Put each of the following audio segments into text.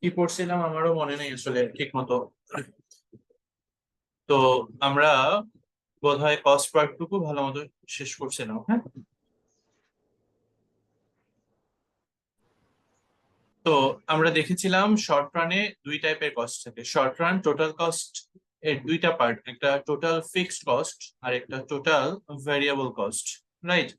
কি পড়ছিলাম আমারও মনে নেই আসলে ঠিক মতো। তো আমরা বোধহয় কস্ট পার্টটুকু ভালো মতো শেষ করছিলাম, হ্যাঁ। তো আমরা দেখেছিলাম শর্ট রানে দুই টাইপের কস্ট থাকে। শর্ট রান টোটাল কস্ট এর দুইটা পার্ট, একটা টোটাল ফিক্সড কস্ট আর একটা total variable cost, right.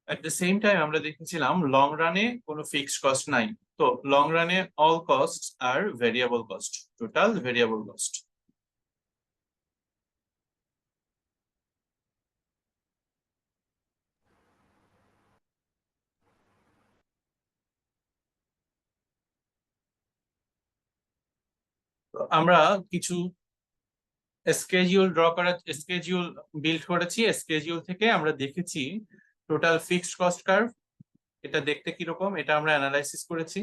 At the same time আমরা দেখেছিলাম লং রানে কোনো ফিক্সড কস্ট নাই। তো লং রানে অল কস্ট আর variable cost, total variable cost. আমরা কিছু স্কেজিউল ড্র করা, স্কেজিউল বিল্ড করেছি। স্কেজিউল থেকে আমরা দেখেছি টোটাল ফিক্সড কস্ট কার্ভ, এটা দেখতে কিরকম এটা আমরা অ্যানালাইসিস করেছি।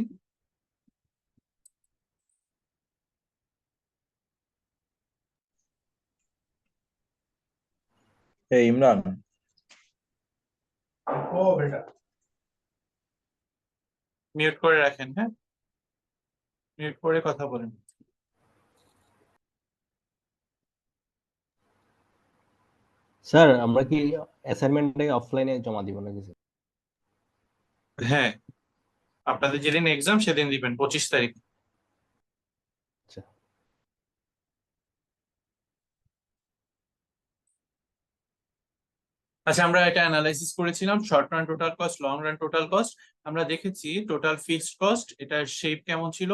এই ইমরান, ও বেটা, মিউট করে রাখেন, হ্যাঁ, মিউট করে কথা বলেন। স্যার আমরা কি অ্যাসাইনমেন্টটা অফলাইনে জমা দিব নাকি স্যার? হ্যাঁ, আপনাদের যেদিন এক্সাম সেদিন দিবেন, 25 তারিখ। আচ্ছা। আচ্ছা, আমরা এটা অ্যানালাইসিস করেছিলাম short run total cost, long run total cost. আমরা দেখেছি টোটাল ফিক্সড কস্ট এটার শেপ কেমন ছিল,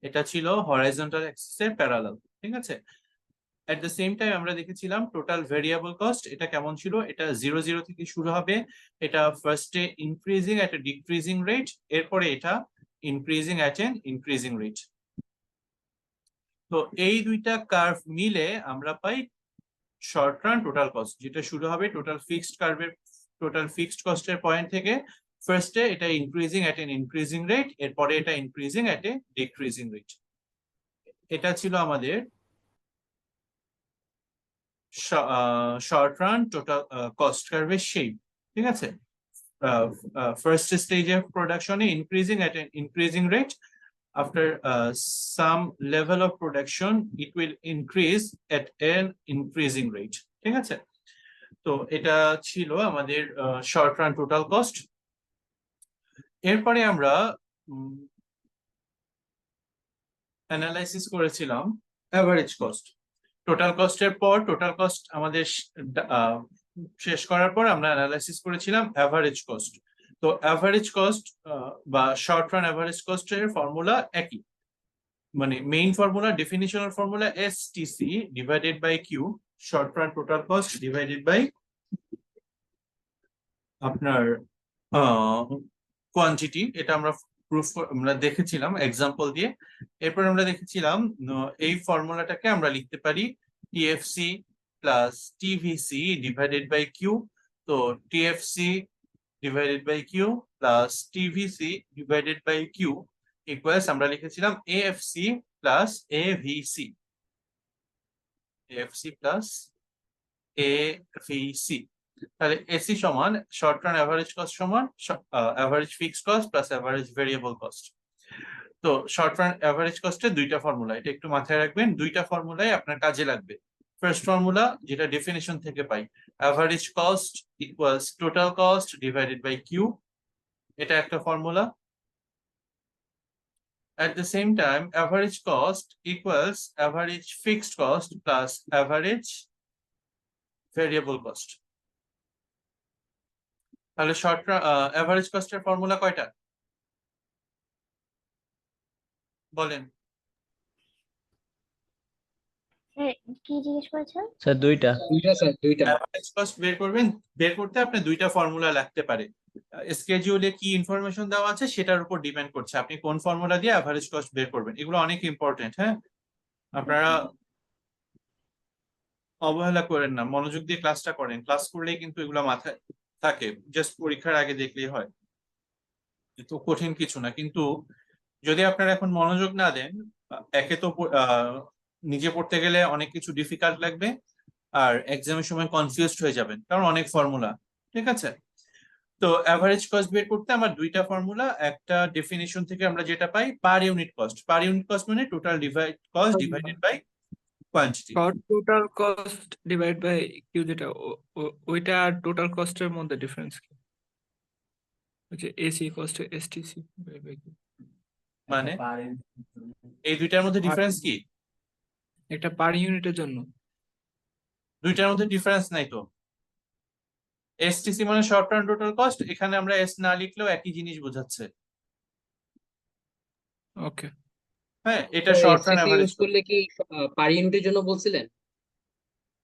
এটা ছিল হরাইজন্টাল অ্যাক্সিসের প্যারালাল, ঠিক আছে। এট দ্য সেম টাইম আমরা দেখেছিলাম টোটাল ভেরিয়েবল কস্ট এটা কেমন ছিল, এটা 0 0 থেকে শুরু হবে, এটা ফার্স্টে ইনক্রিজিং এট এ ডিক্রিজিং রেট, এরপরে এটা ইনক্রিজিং এট এন ইনক্রিজিং রেট। তো এই দুইটা কার্ভ মিলে আমরা পাই শর্ট রান টোটাল কস্ট, যেটা শুরু হবে টোটাল ফিক্সড কার্ভের, টোটাল ফিক্সড কস্টের পয়েন্ট থেকে। ফার্স্টে এটা ইনক্রিজিং এট এন ইনক্রিজিং রেট, এরপরে এটা ইনক্রিজিং এট এ ডিক্রিজিং রেট। এটা ছিল আমাদের শর্ট রান টোটাল কস্ট কার্ভের শেপ, ঠিক আছে। First stage of production increasing at an increasing rate. After some level of production, it will increase at an increasing rate, ঠিক আছে। তো এটা ছিল আমাদের শর্ট রান টোটাল কস্ট। এরপরে আমরা অ্যানালাইসিস করেছিলাম অ্যাভারেজ কস্ট। টোটাল কস্টের পর, টোটাল কস্ট আমাদের শেষ করার পর আমরা অ্যানালাইসিস করেছিলাম অ্যাভারেজ কস্ট। তো অ্যাভারেজ কস্ট বা শর্ট রান অ্যাভারেজ কস্টের ফর্মুলা একই, মানে main formula, definitional formula STC divided by Q, short run total cost divided by আপনার কোয়ান্টিটি। এটা আমরা প্রুফ আমরা দেখেছিলাম এক্সাম্পল দিয়ে। এরপর আমরা দেখেছিলাম এই ফর্মুলাটাকে আমরা লিখতে পারি TFC plus TVC divided by Q. তো TFC divided by Q plus TVC divided by Q equals আমরা লিখেছিলাম AFC plus AVC, AFC plus AVC. তাহলে এসি সমান শর্ট রান অ্যাভারেজ কস্ট সমান average fixed cost plus average variable cost. তো short run average কস্টের দুইটা formula, এটা একটু মাথায় রাখবেন, দুইটা ফর্মুলাই আপনার কাজে লাগবে। ফার্স্ট ফর্মুলা যেটা ডেফিনেশন থেকে পাই, average cost equals total cost divided by Q, এটা একটা formula. At the same time, average cost equals average fixed cost plus average variable cost. তাহলে শর্ট অ্যাভারেজ কস্টের ফর্মুলা কয়টা বলেন? কি জিজ্ঞেস করেছেন স্যার দুইটা। অ্যাভারেজ কস্ট বের করবেন, বের করতে আপনি দুইটা ফর্মুলা লাগতে পারে। স্কেডিউলে কি ইনফরমেশন দেওয়া আছে সেটার উপর ডিপেন্ড করছে আপনি কোন ফর্মুলা দিয়ে অ্যাভারেজ কস্ট বের করবেন। এগুলো অনেক ইম্পর্টেন্ট, হ্যাঁ, আপনারা অবহেলা করেন না, মনোযোগ দিয়ে ক্লাসটা করেন, ক্লাস করলেই কিন্তু এগুলো মাথায় থাকে, জাস্ট পরীক্ষার আগে দেখলেই হয়, তো কঠিন কিছু না। কিন্তু যদি আপনারা এখন মনোযোগ না দেন, একে তো নিজে পড়তে গেলে অনেক কিছু ডিফিকাল্ট লাগবে, আর এক্সামের সময় কনফিউজড হয়ে যাবেন কারণ অনেক ফর্মুলা। ঠিক আছে। তো অ্যাভারেজ কস্ট বের করতে আমার দুইটা ফর্মুলা, একটা ডেফিনিশন থেকে আমরা যেটা পাই per unit cost. Per unit cost মানে total cost divided by quantity. Total cost divide by Q, যেটা ওইটা টোটাল কস্টের মধ্যে ডিফারেন্স কি? হচ্ছে AC cost STC by Q. মানে এই দুইটার মধ্যে ডিফারেন্স কি? একটা পার ইউনিটের জন্য। দুইটার মধ্যে ডিফারেন্স নাই তো। এসটিসি মানে শর্ট টার্ম টোটাল কস্ট, এখানে আমরা এস না লিখলেও একই জিনিস বোঝাচ্ছে। ওকে। হ্যাঁ, এটা short term STC average use করলে কি পার ইউনিটের জন্য বলছিলেন?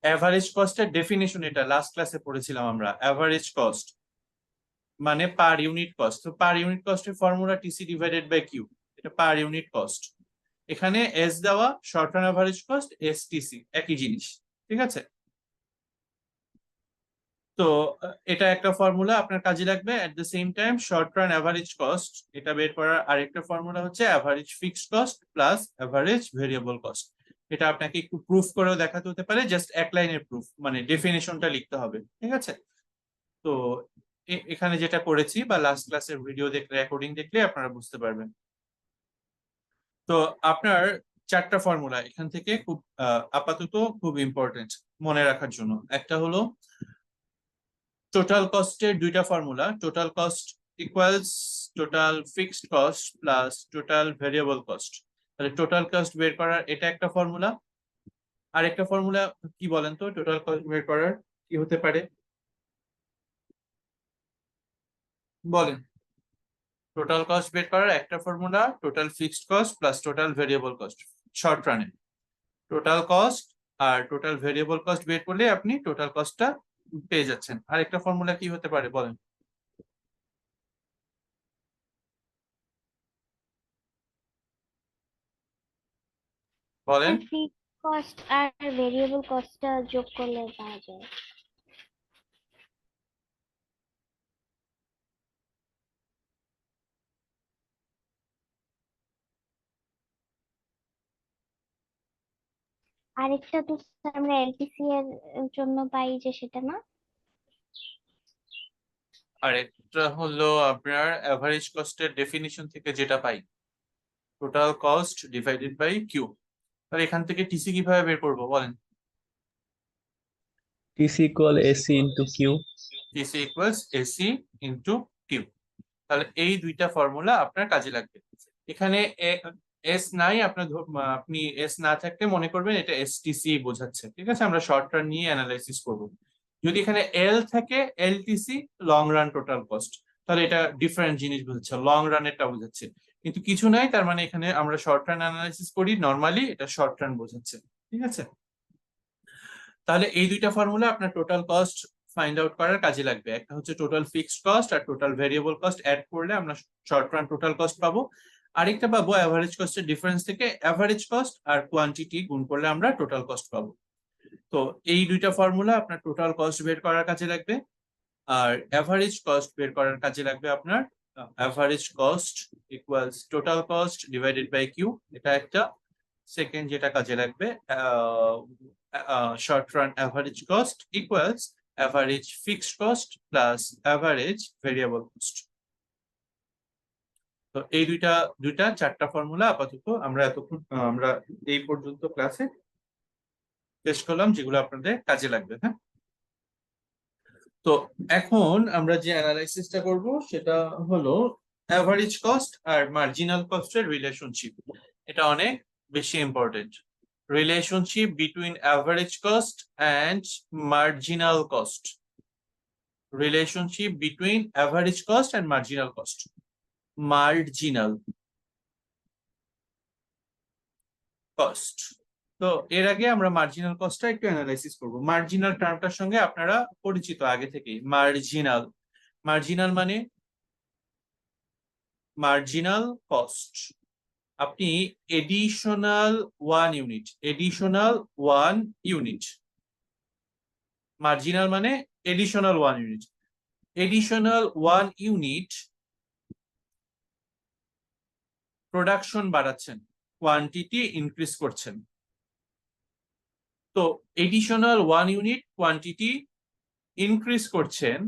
অ্যাভারেজ কস্টের ডেফিনিশন এটা লাস্ট ক্লাসে পড়েছিলাম আমরা। অ্যাভারেজ কস্ট মানে পার ইউনিট কস্ট। তো পার ইউনিট কস্টের formula TC divided by Q, এটা পার ইউনিট কস্ট। এখানে এস দেওয়া, short term average cost STC একই জিনিস। ঠিক আছে। তো এটা একটা ফর্মুলা আপনার কাজে লাগবে। At the same time short term average cost এটা বের করার আরেকটা ফর্মুলা হচ্ছে average fixed cost plus average variable cost. এটা আপনাকে একটু প্রুফ করেও দেখাতে হতে পারে, জাস্ট এক লাইনের প্রুফ, মানে ডেফিনেশনটা লিখতে হবে। ঠিক আছে। তো এখানে যেটা করেছি বা লাস্ট ক্লাসের ভিডিও দেখলে, রেকর্ডিং দেখলে আপনারা বুঝতে পারবেন। তো আপনার চারটা ফর্মুলা এখান থেকে খুব আপাতত খুব ইম্পর্টেন্ট মনে রাখার জন্য। একটা হলো টোটাল কস্টের দুইটা formula, total cost equals total fixed cost plus total variable cost. তাহলে টোটাল কস্ট বের করার এটা একটা ফর্মুলা। আর একটা ফর্মুলা কি বলেন তো, টোটাল কস্ট বের করার কি হতে পারে বলেন? টোটাল কস্ট বের করার একটা formula total fixed cost plus total variable cost. Short রানে টোটাল কস্ট আর টোটাল ভেরিয়েবল কস্ট বের করলে আপনি টোটাল কস্টটা পেয়ে যাচ্ছেন। আর একটা ফর্মুলা কি হতে পারে বলেন? বলেন। ফিক্সড কস্ট আর ভেরিয়েবল কস্টটা যোগ করলে পাওয়া যায়। আরেকটা তো স্যার আমরা এলটিসি এর জন্য পাই, যে সেটা না? আর একটা হলো আপনার অ্যাভারেজ কস্টের ডেফিনিশন থেকে যেটা পাই, total cost divided by Q. তাহলে এখান থেকে টিসি কিভাবে বের করবো বলেন? TC equal AC into Q. TC equals AC into Q. তাহলে এই দুইটা ফর্মুলা আপনার কাজে লাগবে। এখানে এস নাই, আপনি এস না থাকলে মনে করবেন এটা এসটিসি বোঝাচ্ছে। ঠিক আছে, আমরা শর্ট রান নিয়ে অ্যানালাইসিস করব। যদি এখানে এল থাকে, LTC long run total cost, তাহলে এটা ডিফারেন্ট জিনিস বোঝাচ্ছে, লং রানেরটা বোঝাচ্ছে। কিন্তু কিছু নাই, তার মানে এখানে আমরা শর্ট রান অ্যানালাইসিস করি, নর্মালি এটা শর্ট রান বোঝাচ্ছে। ঠিক আছে। তাহলে এই দুইটা ফর্মুলা আপনার টোটাল কস্ট ফাইন্ড আউট করার কাজে লাগবে। একটা হচ্ছে টোটাল ফিক্সড কস্ট আর টোটাল ভেরিয়েবল কস্ট অ্যাড করলে আমরা শর্ট রান টোটাল কস্ট পাবো। আরেকটা পাবো অ্যাভারেজ কস্টের ডিফারেন্স থেকে অ্যাভারেজ কস্ট আর কোয়ান্টিটি গুণ করলে আমরা টোটাল কস্ট পাবো। তো এই দুইটা ফর্মুলা আপনার টোটাল কস্ট বের করার কাজে লাগবে। আর অ্যাভারেজ কস্ট বের করার কাজে লাগবে আপনার average cost equals total cost divided by Q, এটা একটা। সেকেন্ড যেটা কাজে লাগবে, short run average cost equals average fixed cost plus average variable cost. তো এই দুইটা চারটা ফর্মুলা আপাতত আমরা এই পর্যন্ত ক্লাসে টেস্ট করলাম, যেগুলো আপনাদের কাজে লাগবে। হ্যাঁ, তো এখন আমরা যে অ্যানালাইসিসটা করব সেটা হলো অ্যাভারেজ কস্ট আর মার্জিনাল কস্টের রিলেশনশিপ। এটা অনেক বেশি important. Relationship between average cost and marginal cost. Relationship between average cost and marginal cost. Marginal cost. তো এর আগে আমরা মার্জিনাল কস্টটা একটু অ্যানালাইসিস করব। মার্জিনাল টার্মটার সঙ্গে আপনারা পরিচিত আগে থেকেই। মার্জিনাল, মার্জিনাল মানে মার্জিনাল কস্ট। আপনি additional 1 unit, additional 1 unit, marginal মানে additional 1 unit. Additional 1 unit production বাড়াচ্ছেন, কোয়ান্টিটি ইনক্রিজ করছেন। তো এডিশনাল 1 ইউনিট কোয়ান্টিটি ইনক্রিজ করছেন,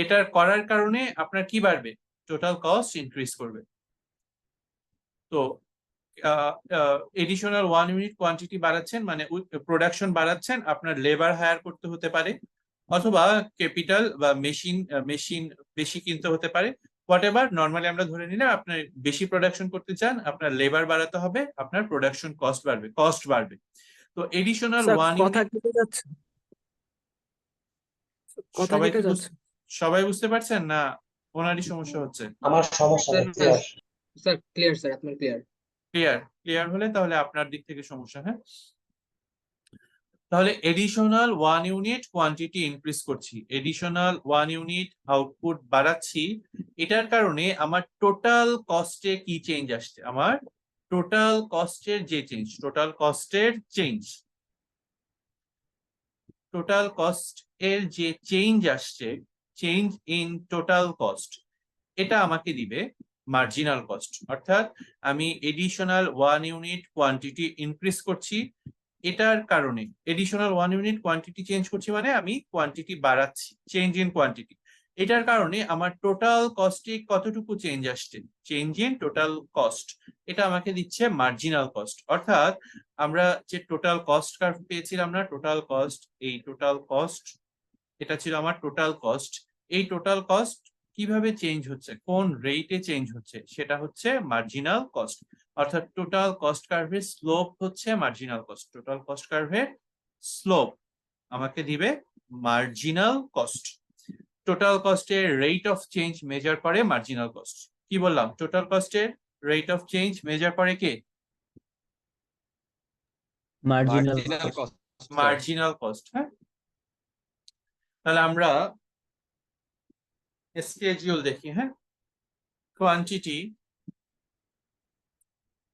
এটার করার কারণে আপনার কি বাড়বে? টোটাল কস্ট ইনক্রিজ করবে। তো এডিশনাল 1 ইউনিট কোয়ান্টিটি বাড়াচ্ছেন মানে প্রোডাকশন বাড়াচ্ছেন, আপনার লেবার হায়ার করতে হতে পারে, অথবা ক্যাপিটাল বা মেশিন বেশি কিনতে হতে পারে। হোয়াট এভার, নর্মালি আমরা ধরে নিলাম আপনার বেশি প্রোডাকশন করতে চান, আপনার লেবার বাড়াতে হবে, আপনার প্রোডাকশন কস্ট বাড়বে। তো এডিশনাল স্যার 1 কথা ইউনিট, কেটে যাচ্ছে, কথা সবাই কেটে যাচ্ছে। সবাই বুঝতে পারছেন না ওনারই সমস্যা হচ্ছে? আমার সমস্যা স্যার নেই clear। স্যার ক্লিয়ার, স্যার আপনার ক্লিয়ার। ক্লিয়ার হলে তাহলে আপনার দিক থেকে সমস্যা। হ্যাঁ, তাহলে এডিশনাল 1 ইউনিট কোয়ান্টিটি ইনক্রিজ করছি, এডিশনাল 1 ইউনিট আউটপুট বাড়াচ্ছি, এটার কারণে আমার টোটাল কস্টে কি চেঞ্জ আসছে? আমার টোটাল কস্টের যে চেঞ্জ, টোটাল কস্টের যে চেঞ্জ আসছে, চেঞ্জ ইন টোটাল কস্ট, এটা আমাকে দিবে মার্জিনাল কস্ট। অর্থাৎ আমি এডিশনাল 1 ইউনিট কোয়ান্টিটি ইনক্রিজ করছি, এটার কারণে এডিশনাল 1 ইউনিট কোয়ান্টিটি চেঞ্জ করছি মানে আমি কোয়ান্টিটি বাড়াচ্ছি, চেঞ্জ ইন কোয়ান্টিটি। এটার কারণে আমার টোটাল কস্টে কতটুকু চেঞ্জ আসছে, চেঞ্জ ইন টোটাল কস্ট, এটা আমাকে দিচ্ছে মার্জিনাল কস্ট। অর্থাৎ আমরা যে টোটাল কস্ট কার্ভ পেয়েছিলাম না, টোটাল কস্ট, এই টোটাল কস্ট, এটা ছিল আমার টোটাল কস্ট। এই টোটাল কস্ট কিভাবে চেঞ্জ হচ্ছে, কোন রেটে চেঞ্জ হচ্ছে, সেটা হচ্ছে মার্জিনাল কস্ট। অর্থাৎ টোটাল কস্ট কার্ভের স্লোপ হচ্ছে মার্জিনাল কস্ট, টোটাল কস্ট কার্ভের স্লোপ আমাকে দিবে মার্জিনাল কস্ট। টোটাল কস্টের রেট অফ চেঞ্জ মেজার করে মার্জিনাল কস্ট। কি বললাম? টোটাল কস্টের রেট অফ চেঞ্জ মেজার করে কে? Marginal Marginal cost. cost, sir. Marginal cost. হ্যাঁ, তাহলে আমরা স্কেডিউল দেখি। হ্যাঁ, কোয়ান্টিটি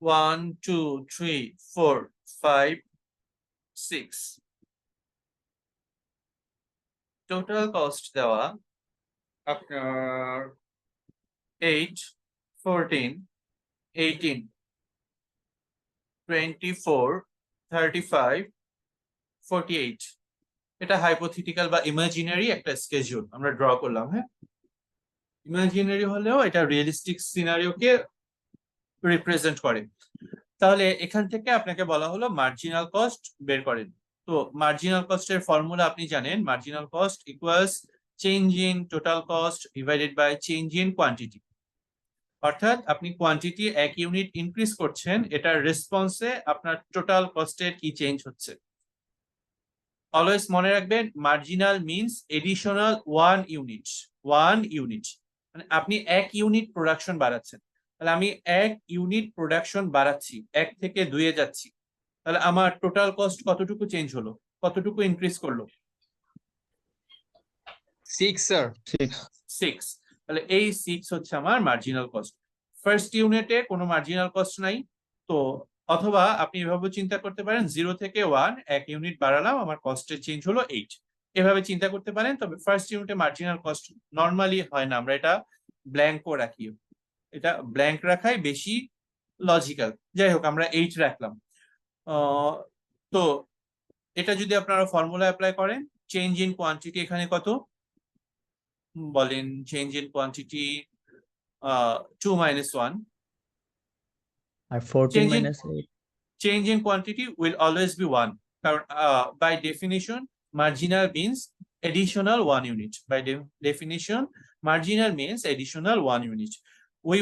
1 2 3 4 5 6, টোটাল কস্ট দেওয়া আপনার 8 14 18 24 35 48। এটা হাইপোথেটিক্যাল বা ইমাজিনারি একটা স্কেডিউল আমরা ড্র করলাম। হ্যাঁ, ইমাজিনারি হলেও এটা রিয়েলিস্টিক সিনারিওকে রিপ্রেজেন্ট করে। তাহলে এখান থেকে আপনাকে বলা হলো মার্জিনাল কস্ট বের করেন। তো মার্জিনাল কস্টের ফর্মুলা আপনি জানেন, marginal cost equals change in total cost divided by change in quantity. অর্থাৎ আপনি কোয়ান্টিটি 1 ইউনিট ইনক্রিজ করছেন, এটার রেসপন্সে আপনার টোটাল কস্টের কি চেঞ্জ হচ্ছে। অলওয়েজ মনে রাখবেন, মার্জিনাল মিনস এডিশনাল 1 ইউনিট, মানে আপনি 1 ইউনিট প্রোডাকশন বাড়াচ্ছেন। তাহলে আমি 1 ইউনিট প্রোডাকশন বাড়াচ্ছি, 1 থেকে 2 এ যাচ্ছি, তাহলে আমার টোটাল কস্ট কতটুকু চেঞ্জ হলো, কতটুকু ইনক্রিজ করলো? 6, স্যার। 6। তাহলে এই 6 হচ্ছে আমার মার্জিনাল কস্ট। ফার্স্ট ইউনিটে কোনো মার্জিনাল কস্ট নাই, তো অথবা আপনি এভাবে চিন্তা করতে পারেন 0 থেকে 1 ইউনিট বাড়ালাম, আমার কস্টের চেঞ্জ হলো 8, এভাবে চিন্তা করতে পারেন। তবে ফার্স্ট ইউনিটে মার্জিনাল কস্ট নরমালি হয় না, আমরা এটা ব্ল্যাঙ্কও রাখি, এটা ব্ল্যাঙ্ক রাখাই বেশি লজিক্যাল। যাই হোক, আমরা 8 রাখলাম। তো এটা যদি আপনারা ফর্মুলা অ্যাপ্লাই করেন, চেঞ্জ ইন কোয়ান্টিটি এখানে কত বলেন? চেঞ্জ ইন কোয়ান্টিটি 2 - 1, আর 14 Change in- minus 8. change in quantity will always be 1, কারণ by definition marginal means additional 1 unit. By definition marginal means additional 1 unit. We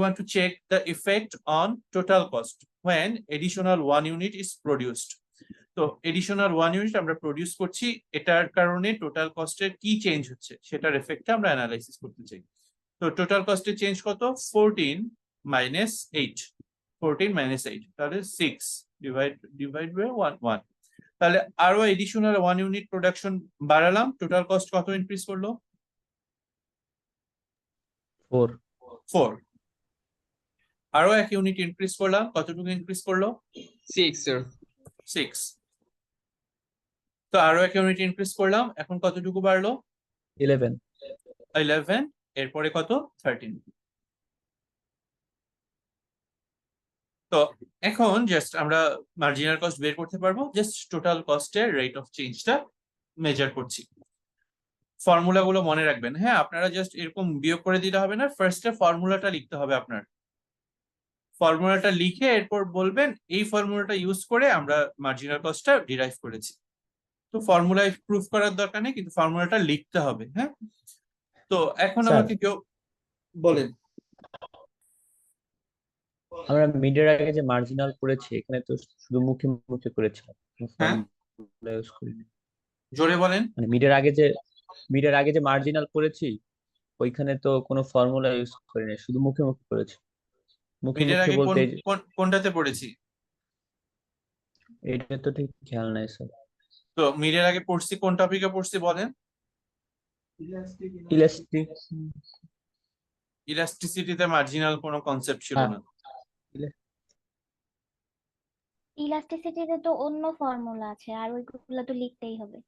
want to check the effect on total cost when additional 1 unit is produced. তো additional 1 unit আমরা produce করছি, এটার কারণে total কস্টের কি change হচ্ছে সেটার এফেক্টটা আমরা analysis করতে চাই। তো টোটাল কস্টের চেঞ্জ কত? 14 - 8, 14 - 8, তাহলে 6 ডিভাইড বাই 1। তাহলে আরো এডিশনাল 1 ইউনিট প্রোডাকশন বাড়ালাম, টোটাল কস্ট কত ইনক্রিজ করলো? 4. আরো 1 ইউনিট ইনক্রিজ করলাম, কতটুকু ইনক্রিজ করলো? 6, স্যার। 6। তো আরো 1 ইউনিট ইনক্রিজ করলাম, এখন কতটুকু বাড়লো? 11. 11, এরপরে কত? 13। তো এখন জাস্ট আমরা মার্জিনাল কস্ট বের করতে পারবো, জাস্ট টোটাল কস্টের রেট অফ চেঞ্জটা মেজার করছি। ফর্মুলা গুলো মনে রাখবেন। হ্যাঁ, আপনারা জাস্ট এরকম বিয়োগ করে দিতে হবে না, ফার্স্টে ফর্মুলাটা লিখতে হবে আপনার। ফর্মুলাটা লিখে এরপর বলবেন এই ফর্মুলাটা ইউজ করে আমরা মার্জিনাল কস্টটা ডিরাইভ করেছি। তো ফর্মুলায় প্রুফ করার দরকার নেই, কিন্তু ফর্মুলাটা লিখতে হবে। হ্যাঁ, তো এখন স্যার। আমাকে কেউ বলেন। আমরা মিডের আগে যে মার্জিনাল করেছি এখানে তো শুধু মুখে মুখে করেছিলাম, হ্যাঁ, ফর্মুলা ইউজ করিনি। জোরে বলেন। মানে মিডের আগে যে মার্জিনাল করেছি ওইখানে তো কোনো ফর্মুলা ইউজ করিনি, শুধু মুখে মুখে করেছি। মুখে মিডের মুখে আগে বলতে এই যে- কোনটাতে পড়েছি? এইটা তো ঠিক খেয়াল নাই স্যার। তো মিডের আগে পড়ছি কোন টপিকে পড়ছি বলেন? ইলাস্টিক। ইলাস্টিসিটিতে মার্জিনাল কোনো কনসেপ্ট ছিল হ্যাঁ। না। ইলাস্টিসিটিতে তো অন্য ফর্মুলা আছে, আর ওইগুলো তো লিখতেই হবে।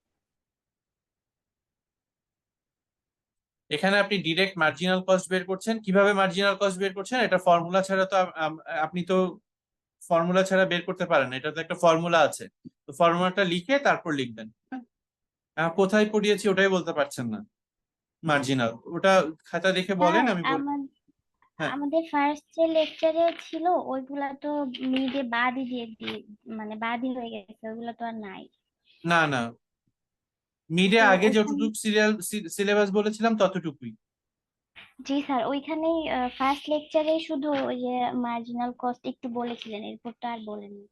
এখানে আপনি ডিরেক্ট মার্জিনাল কস্ট বের করছেন। কিভাবে মার্জিনাল কস্ট বের করছেন? এটা ফর্মুলা ছাড়া তো আপনি তো ফর্মুলা ছাড়া বের করতে পারেন না, এটা তো একটা ফর্মুলা আছে। তো ফর্মুলাটা লিখে তারপর লিখবেন। হ্যাঁ, কোথায় পড়িয়েছি ওটাই বলতে পারছেন না। মার্জিনাল ওটা খাতা দেখে বলেন, স্যার, আমি হ্যাঁ। আমাদের ফার্স্ট যে লেকচারে ছিল ওইগুলা তো মিডে বাদই দিয়ে মানে বাদই হয়ে গেছে, ওইগুলা তো আর নাই। না না, মিডে তো আগে ওইখানে যতটুকু সিলেবাস বলেছিলাম ততটুকুই। জি স্যার, ওইখানেই ফার্স্ট লেকচারে শুধু ওই যে মার্জিনাল কস্ট একটু বলেছিলেন, এরপর তো আর বলেননি।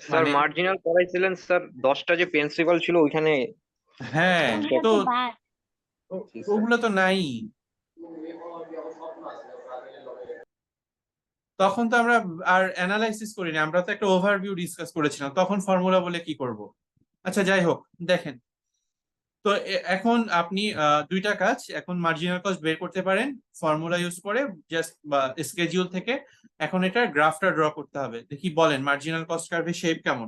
স্যার মানে মার্জিনাল করাইছিলেন স্যার, 10টা যে প্রিন্সিপাল ছিল ওইখানে। হ্যাঁ, ওইগুলা তো তো বাদ। ওগুলো তো নাই। তখন তো আমরা আর অ্যানালাইসিস করিনি, আমরা তো একটা ওভারভিউ ডিসকাস করেছিলাম, তখন ফর্মুলা বলে কি করব। আচ্ছা, যাই হোক, দেখেন তো এখন আপনি দুইটা কাজ, এখন মার্জিনাল কস্ট বের করতে পারেন ফর্মুলা ইউজ করে, জাস্ট বা স্কেডিউল থেকে। এখন এটা গ্রাফটা ড্র করতে হবে। দেখি বলেন মার্জিনাল কস্ট কার্ভের শেপ কেমন,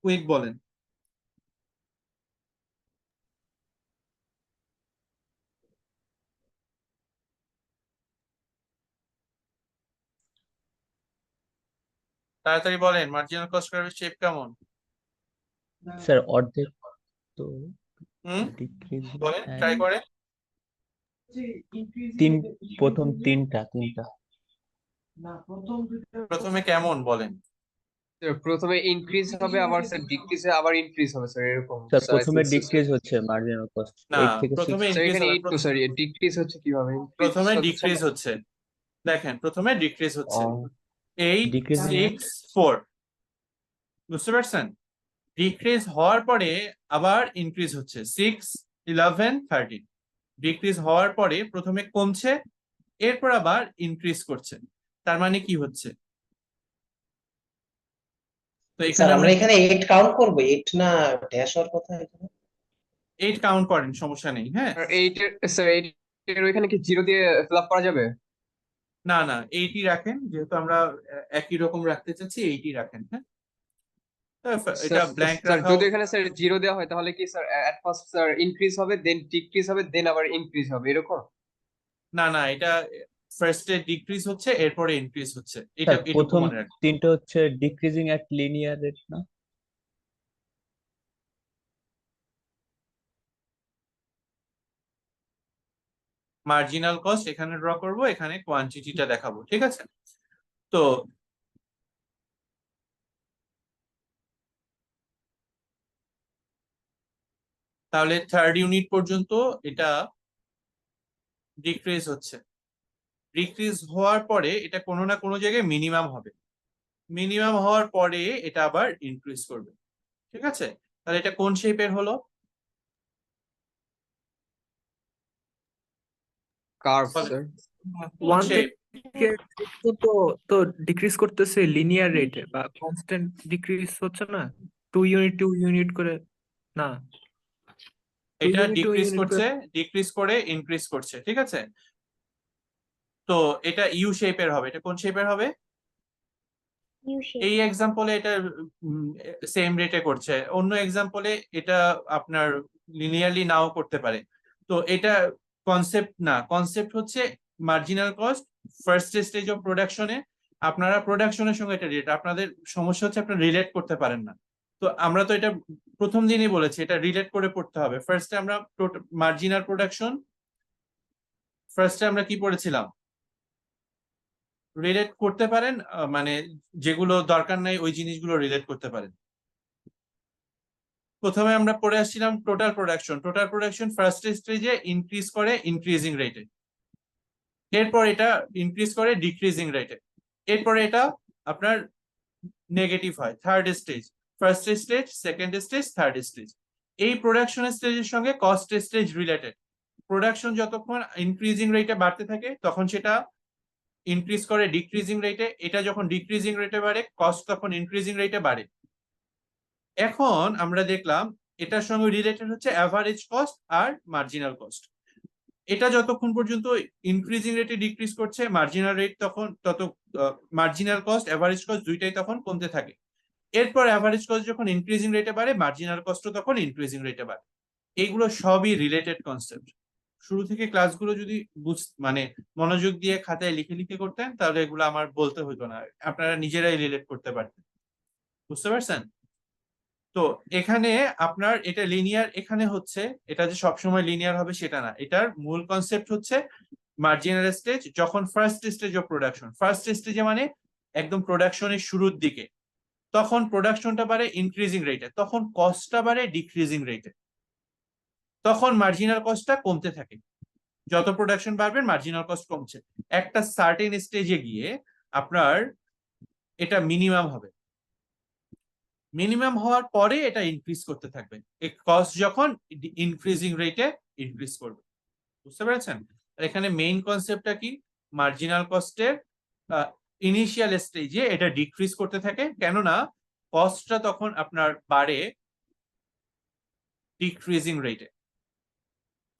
কুইক বলেন। তাড়াতাড়ি বলেন মার্জিনাল কস্ট কার্ভের শেপ কেমন। স্যার অর্ধেক তো হুম, ডিক্রিজ বলেন, ট্রাই করেন। প্রথম তিনটা প্রথমে কেমন বলেন? স্যার প্রথমে ইনক্রিজ হবে, আবার স্যার ডিক্রিজ আবার ইনক্রিজ হবে স্যার, এরকম স্যার স্যার, I প্রথমে think so, ডিক্রিজ হচ্ছে মার্জিনাল কস্ট না, 8 থেকে 6। প্রথমে স্যার ইনক্রিজ এখানে হবে। 8 তো স্যার, ডিক্রিজ হচ্ছে কিভাবে? প্রথমে হচ্ছে না। ডিক্রিজ হচ্ছে, দেখেন প্রথমে ডিক্রিজ হচ্ছে। 8 Decreasing 6 4, বুঝতে পারছেন? ডিক্রিজ হওয়ার পরে আবার ইনক্রিজ হচ্ছে 6 11 13। ডিক্রিজ হওয়ার পরে প্রথমে কমছে, এরপর আবার ইনক্রিজ করছে। তার মানে কি হচ্ছে? তো স্যার এখানে আমরা আমরা এখানে 8 কাউন্ট করব, 8 না ড্যাশ হওয়ার কথা এখানে। 8 কাউন্ট করেন, সমস্যা নেই। হ্যাঁ, স্যার 8 এর স্যার 8 এর ওইখানে কি 0 দিয়ে ফিল আপ করা যাবে? না না, 8ই রাখেন, যেহেতু আমরা একই রকম রাখতে চাচ্ছি, 8ই রাখেন। হ্যাঁ, এটা ব্ল্যাঙ্ক স্যার রাখা। যদি এখানে স্যার 0 দেওয়া হয় তাহলে কি sir at first sir increase হবে, দেন ডিক্রিজ হবে, দেন আবার ইনক্রিজ হবে, এরকম? না না, এটা ফার্স্টে ডিক্রিজ হচ্ছে, এরপরে ইনক্রিজ হচ্ছে, এটা স্যার এটুকু প্রথম মনে রাখবেন। তিনটা হচ্ছে ডিক্রিজিং এট লিনিয়ার রেট না? মার্জিনাল কস্ট এখানে ড্র করব, এখানে কোয়ান্টিটিটা দেখাবো, ঠিক আছে? তো তাহলে থার্ড ইউনিট পর্যন্ত এটা ডিক্রিজ হচ্ছে। ডিক্রিজ হওয়ার পরে এটা কোনো না কোনো জায়গায় মিনিমাম হবে, মিনিমাম হওয়ার পরে এটা আবার ইনক্রিজ করবে, ঠিক আছে? তাহলে এটা কোন শেপের হলো? Curve sir. One shape. থেকে তো তো ডিক্রিজ করতেছে লিনিয়ার রেটে, বা কনস্ট্যান্ট ডিক্রিজ হচ্ছে না, 2 ইউনিট 2 ইউনিট করে না, 2 এটা ইউনিট 2 ডিক্রিজ ইউনিট করছে, করে। ডিক্রিজ করে ইনক্রিজ করছে, ঠিক আছে? তো এটা ইউ শেপের হবে। এটা কোন শেপের হবে? You shape. এই এক্সাম্পলে এটা সেম রেটে করছে, অন্য এক্সাম্পলে এটা আপনার লিনিয়ারলি নাও করতে পারে। তো এটা কনসেপ্ট না, কনসেপ্ট হচ্ছে marginal cost first stage of প্রোডাকশনে। আপনারা প্রোডাকশনের সঙ্গে এটা রিলেট, আপনাদের সমস্যা হচ্ছে আপনারা রিলেট করতে পারেন না। তো আমরা তো এটা প্রথম দিনই বলেছি, এটা রিলেট করে পড়তে হবে। ফার্স্টে আমরা মার্জিনাল প্রোডাকশন, ফার্স্টে আমরা কি পড়েছিলাম, রিলেট করতে পারেন, মানে যেগুলো দরকার নাই ওই জিনিসগুলো রিলেট করতে পারেন। প্রথমে আমরা পড়ে আসছিলাম total production. Total production first স্টেজে ইনক্রিজ করে ইনক্রিজিং রেটে, এরপর এটা ইনক্রিজ করে ডিক্রিজিং রেটে, এরপরে এটা আপনার নেগেটিভ হয় third stage. First stage, second stage, third stage. এই প্রোডাকশন স্টেজের সঙ্গে কস্ট স্টেজ রিলেটেড। প্রোডাকশন যতক্ষণ ইনক্রিজিং রেটে বাড়তে থাকে তখন সেটা ইনক্রিজ করে ডিক্রিজিং রেটে, এটা যখন ডিক্রিজিং রেটে বাড়ে কস্ট তখন ইনক্রিজিং রেটে বাড়ে। এখন আমরা দেখলাম এটার সঙ্গে রিলেটেড হচ্ছে অ্যাভারেজ কস্ট আর মার্জিনাল কস্ট। এটা যতক্ষণ পর্যন্ত ইনক্রিজিং রেটে ডিক্রিজ করছে, মার্জিনাল রেট তখন মার্জিনাল কস্ট অ্যাভারেজ কস্ট দুইটাই তখন কমতে থাকে। এরপর অ্যাভারেজ কস্ট যখন ইনক্রিজিং রেটে বাড়ে, মার্জিনাল কস্টও তখন ইনক্রিজিং রেটে বাড়ে। এইগুলো সবই রিলেটেড কনসেপ্ট। শুরু থেকে ক্লাসগুলো যদি মানে মনোযোগ দিয়ে খাতায় লিখে লিখে করতেন তাহলে এগুলো আমার বলতে হতো না, আপনারা নিজেরাই রিলেট করতে পারতেন। বুঝতে পারছেন? তো এখানে আপনার এটা লিনিয়ার, এখানে হচ্ছে এটা যে সবসময় লিনিয়ার হবে সেটা না। এটার মূল কনসেপ্ট হচ্ছে মার্জিনাল স্টেজ যখন first stage of production, first স্টেজে মানে একদম প্রোডাকশনের শুরুর দিকে, তখন প্রোডাকশনটা বাড়ে ইনক্রিজিং রেটে, তখন কস্টটা বাড়ে ডিক্রিজিং রেটে, তখন মার্জিনাল কস্টটা কমতে থাকে। যত প্রোডাকশন বাড়বে মার্জিনাল কস্ট কমছে, একটা সার্টেন স্টেজে গিয়ে আপনার এটা মিনিমাম হবে। মিনিমাম হওয়ার পরে এটা ইনক্রিজ করতে থাকবে, এই কস্ট যখন ইনক্রিজিং রেটে ইনক্রিজ করবে। বুঝতে পেরেছেন? এখানে মেইন কনসেপ্টটা কি, মার্জিনাল কস্টের ইনিশিয়াল স্টেজে এটা ডিক্রিজ করতে থাকে, কেননা কস্টটা তখন আপনার বাড়ে ডিক্রিজিং রেটে।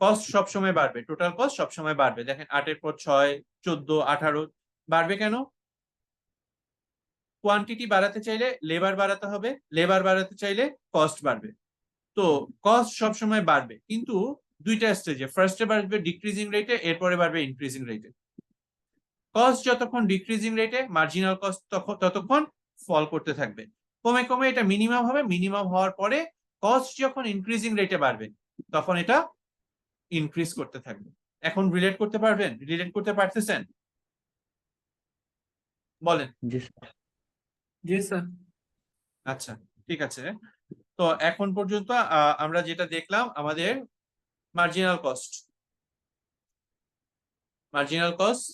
কস্ট সবসময় বাড়বে, টোটাল কস্ট সবসময় বাড়বে। দেখেন 8-এর পর 6, 14, 18 বাড়বে কেন? কোয়ান্টিটি বাড়াতে চাইলে লেবার বাড়াতে হবে, লেবার বাড়াতে চাইলে কস্ট বাড়বে। তো কস্ট সবসময় বাড়বে, কিন্তু দুইটা স্টেজে, ফার্স্টে বাড়বে ডিক্রিজিং রেটে, এরপরে বাড়বে ইনক্রিজিং রেটে। কস্ট যতক্ষণ ডিক্রিজিং রেটে, মার্জিনাল কস্ট ততক্ষণ ফল করতে থাকবে, কমে কমে এটা মিনিমাম হবে। মিনিমাম হওয়ার পরে কস্ট যখন ইনক্রিজিং রেটে বাড়বে তখন এটা ইনক্রিজ করতে থাকবে। এখন রিলেট করতে পারবেন? রিলেট করতে পারতেছেন? বলেন। জি স্যার। জি স্যার। আচ্ছা, ঠিক আছে। তো এখন পর্যন্ত আমরা যেটা দেখলাম আমাদের marginal cost, marginal cost,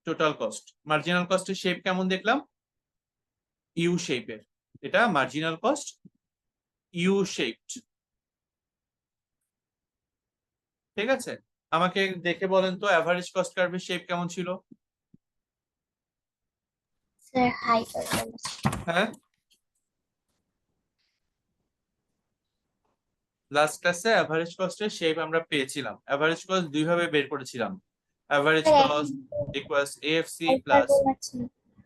total cost. Marginal কস্টের শেপ কেমন দেখলাম? ইউ শেপের। এটা মার্জিনাল কস্ট ইউ শেপড। ঠিক আছে, আমাকে দেখে বলেন তো এভারেজ কস্ট কার্ভের শেপ কেমন ছিল? Sir hyperbola. হ্যাঁ, লাস্ট ক্লাসে এভারেজ কস্টের শেপ আমরা পেয়েছিলাম। এভারেজ কস্ট দুই ভাবে বের করেছিলাম, average cost equals AFC plus, hyperbola ছিল,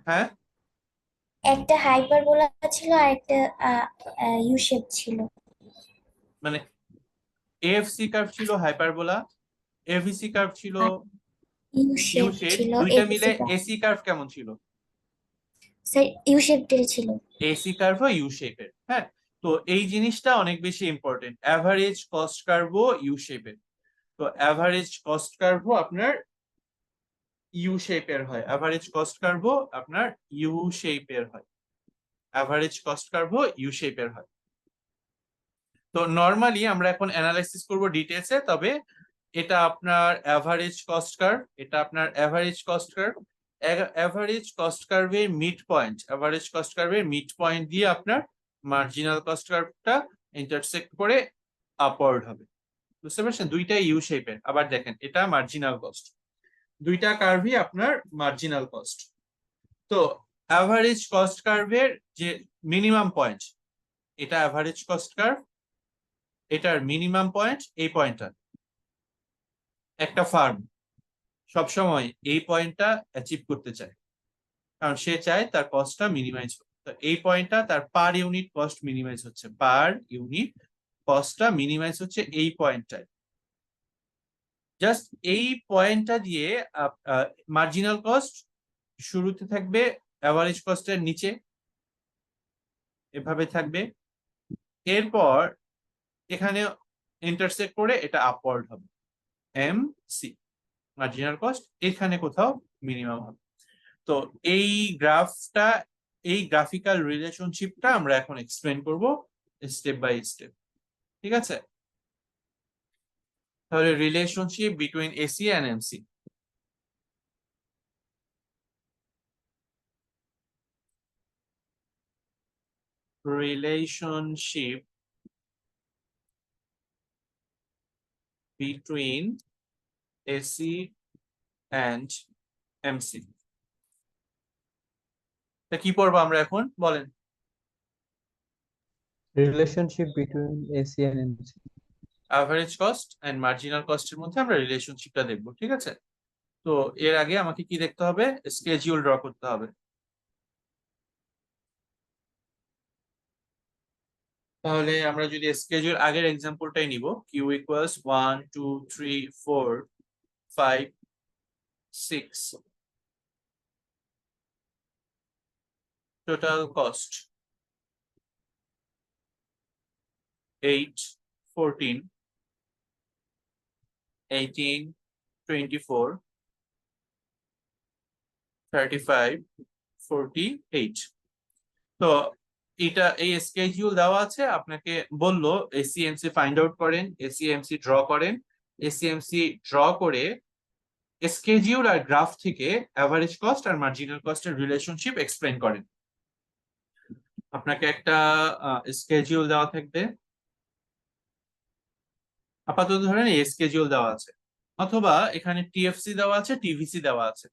হ্যাঁ একটা হাইপারবোলা ছিল আর একটা ইউ শেপ ছিল। মানে এএফসি কার্ভ ছিল হাইপারবোলা, এভিসি কার্ভ ছিল ইউ ইউ শেপ শেপ, ছিল, দুইটা ABC মিলে কার্ভ। এসি কার্ভ কেমন ছিল? স্যার ইউ শেপটাই ছিল। এসি কার্ভ ও ইউ শেপের। হ্যাঁ, তো এই জিনিসটা অনেক বেশি ইম্পর্টেন্ট, অ্যাভারেজ কস্ট কার্ভ ও ইউ শেপের। তো অ্যাভারেজ কস্ট কার্ভ আপনার ইউ শেপের হয়, অ্যাভারেজ কস্ট কার্ভ আপনার ইউ শেপের হয়, অ্যাভারেজ কস্ট কার্ভ ইউ শেপের হয়। তো নরমালি আমরা এখন অ্যানালাইসিস করব ডিটেইলসে, তবে এটা আপনার অ্যাভারেজ কস্ট কার্ভ, এটা আপনার average cost curve. Average cost কার্ভের মিড পয়েন্ট, অ্যাভারেজ কস্ট কার্ভের মিড পয়েন্ট দিয়ে আপনার মার্জিনাল কস্ট কার্ভটা ইন্টারসেক্ট করে আপওয়ার্ড হবে। বুঝতে পারছেন? দুইটাই ইউ শেপের। আবার দেখেন এটা মার্জিনাল কস্ট, দুইটা কার্ভই আপনার মার্জিনাল কস্ট। তো অ্যাভারেজ কস্ট কার্ভের যে মিনিমাম পয়েন্ট, এটা অ্যাভারেজ কস্ট কার্ভ, এটার মিনিমাম পয়েন্ট এই পয়েন্টটা। একটা ফার্ম সবসময় এই পয়েন্টটা অ্যাচিভ করতে চায়, কারণ সে চায় তার কস্টটা মিনিমাইজ হোক। তো এই পয়েন্টটা তার পার ইউনিট কস্ট মিনিমাইজ হচ্ছে, পার ইউনিট কস্টটা মিনিমাইজ হচ্ছে এই পয়েন্টটায়। জাস্ট এই পয়েন্টটা দিয়ে মার্জিনাল কস্ট শুরুতে থাকবে অ্যাভারেজ কস্টের নিচে, এভাবে থাকবে। এরপর এখানে ইন্টারসেক্ট করে এটা আপওয়ার্ড হবে, এম সি মার্জিনাল কস্ট এখানে কোথাও মিনিমাম হবে। তো এই গ্রাফটা, এই গ্রাফিক্যাল রিলেশনশিপটা আমরা এখন এক্সপ্লেন করব স্টেপ বাই স্টেপ, ঠিক আছে? তাহলে relationship between AC and MC. Relationship between AC and MC. তা কি পড়বো আমরা এখন বলেন? Relationship between AC and MC. Average cost and marginal কস্টের মধ্যে আমরা রিলেশনশিপটা দেখবো, ঠিক আছে? তো এর আগে আমাকে কি দেখতে হবে? স্কেজিউল ড্র করতে হবে। তাহলে আমরা যদি স্কেজিউল আগের এক্সাম্পলটাই নিব, কিউ ইকুয়ালস 1 2 3 4 5 6, টোটাল কস্ট 8 14 18 24 35 48। তো এটা এই স্কেডিউল দেওয়া আছে, আপনাকে বললো এসিএমসি ফাইন্ড আউট করেন, এসিএমসি ড্র করেন, এসিএমসি ড্র করে স্কেডিউল আর গ্রাফ থেকে অ্যাভারেজ কস্ট আর মার্জিনাল কস্টের রিলেশনশিপ এক্সপ্লেন করেন। আপনাকে একটা স্কেডিউল দেওয়া থাকবে, আপাতত ধরেন এই স্কেডিউল দেওয়া আছে, অথবা এখানে টিএফসি দেওয়া আছে, টিভিসি দেওয়া আছে।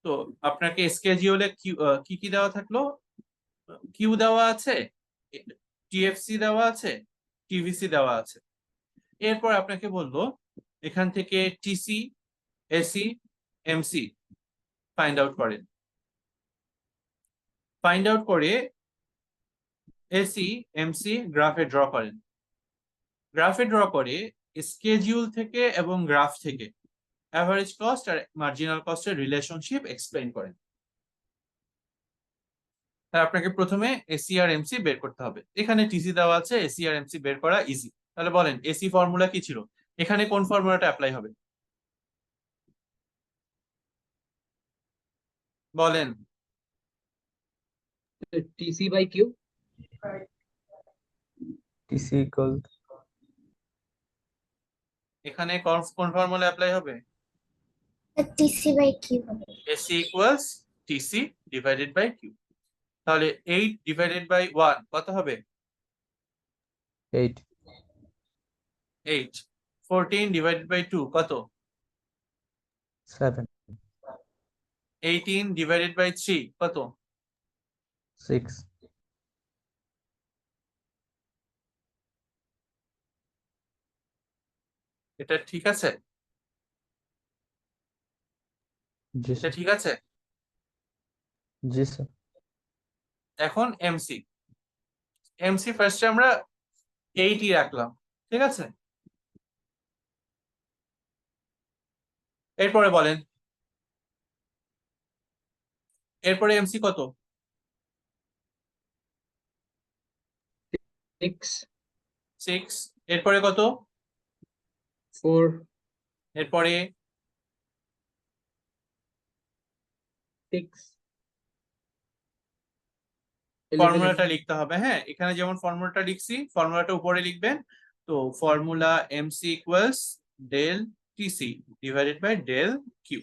তো আপনাকে স্কেডিউলে কি কি দেওয়া থাকলো? কিউ দেওয়া আছে, টিএফসি দেওয়া আছে, টিভিসি দেওয়া আছে। এরপর আপনাকে বলবো এখান থেকে TC, AC, MC find out করেন। ফাইন্ড আউট করে এসি এমসি গ্রাফে ড্র করেন। গ্রাফে ড্র করে স্কেডিউল থেকে এবং গ্রাফ থেকে অ্যাভারেজ কস্ট আর মার্জিনাল কস্টের রিলেশনশিপ এক্সপ্লেইন করেন। তাহলে আপনাকে প্রথমে এসি আর এমসি বের করতে হবে। এখানে টিসি দেওয়া আছে, এসি আর এমসি বের করা ইজি। তাহলে বলেন এসি ফর্মুলা কি ছিল? এখানে কোন ফর্মুলাটা অ্যাপ্লাই হবে বলেন? TC by Q. TC equal এখানে কোন ফর্মুলা অ্যাপ্লাই হবে? টিসি বাই কিউ হবে। AC equals TC divided by Q. তাহলে 8 ডিভাইডেড বাই 1 কত হবে? 8। 8। 14 ডিভাইডেড বাই 2 কত? 7 18 ডিভাইডেড বাই 3 কত? 6 এটা ঠিক আছে? জি এটা স্যার। ঠিক আছে? জি স্যার। এখন এমসি। এমসি ফার্স্টে আমরা 8ই রাখলাম, ঠিক আছে? এরপরে বলেন, এরপরে এমসি কত? 6 6। এরপরে কত? 4 এরপরে 6 ফর্মুলাটা লিখতে হবে। হ্যাঁ, এখানে যেমন ফর্মুলাটা লিখছি, ফর্মুলাটা উপরে লিখবেন। তো formula MC equals del TC divided by del Q.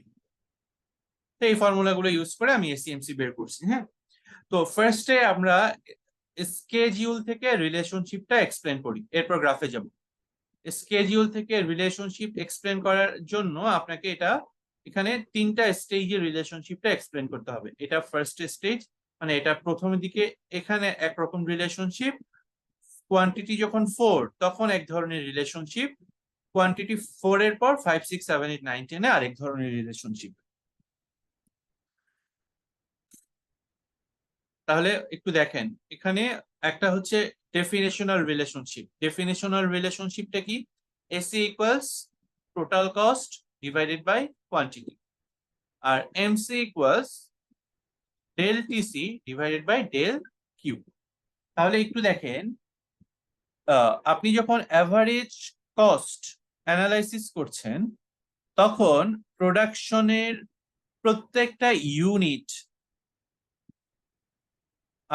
তো এই ফর্মুলাগুলো ইউজ করে আমি এসিএমসি বের করছি। হ্যাঁ, তো ফার্স্টে আমরা স্কেডিউল থেকে রিলেশনশিপটা এক্সপ্লেন করি, এরপর গ্রাফে যাব। স্কেডিউল থেকে রিলেশনশিপ এক্সপ্লেন করার জন্য আপনাকে এটা এখানে 3টা স্টেজে রিলেশনশিপটা এক্সপ্লেন করতে হবে। এটা ফার্স্ট স্টেজ, মানে এটা প্রথম দিকে এখানে একরকম রিলেশনশিপ, কোয়ান্টিটি যখন 4 তখন এক ধরনের রিলেশনশিপ, কোয়ান্টিটি 4 এর পর 5 6 7 8 9 10 এ আরেক ধরনের রিলেশনশিপ। তাহলে একটু দেখেন, এখানে একটা হচ্ছে ডেফিনেশনাল রিলেশনশিপ। ডেফিনেশনাল রিলেশনশিপটা কি? AC equals total cost divided by quantity, আর MC equals del TC divided by del Q. তাহলে একটু দেখেন আপনি যখন অ্যাভারেজ কস্ট অ্যানালাইসিস করছেন তখন প্রোডাকশনের প্রত্যেকটা ইউনিট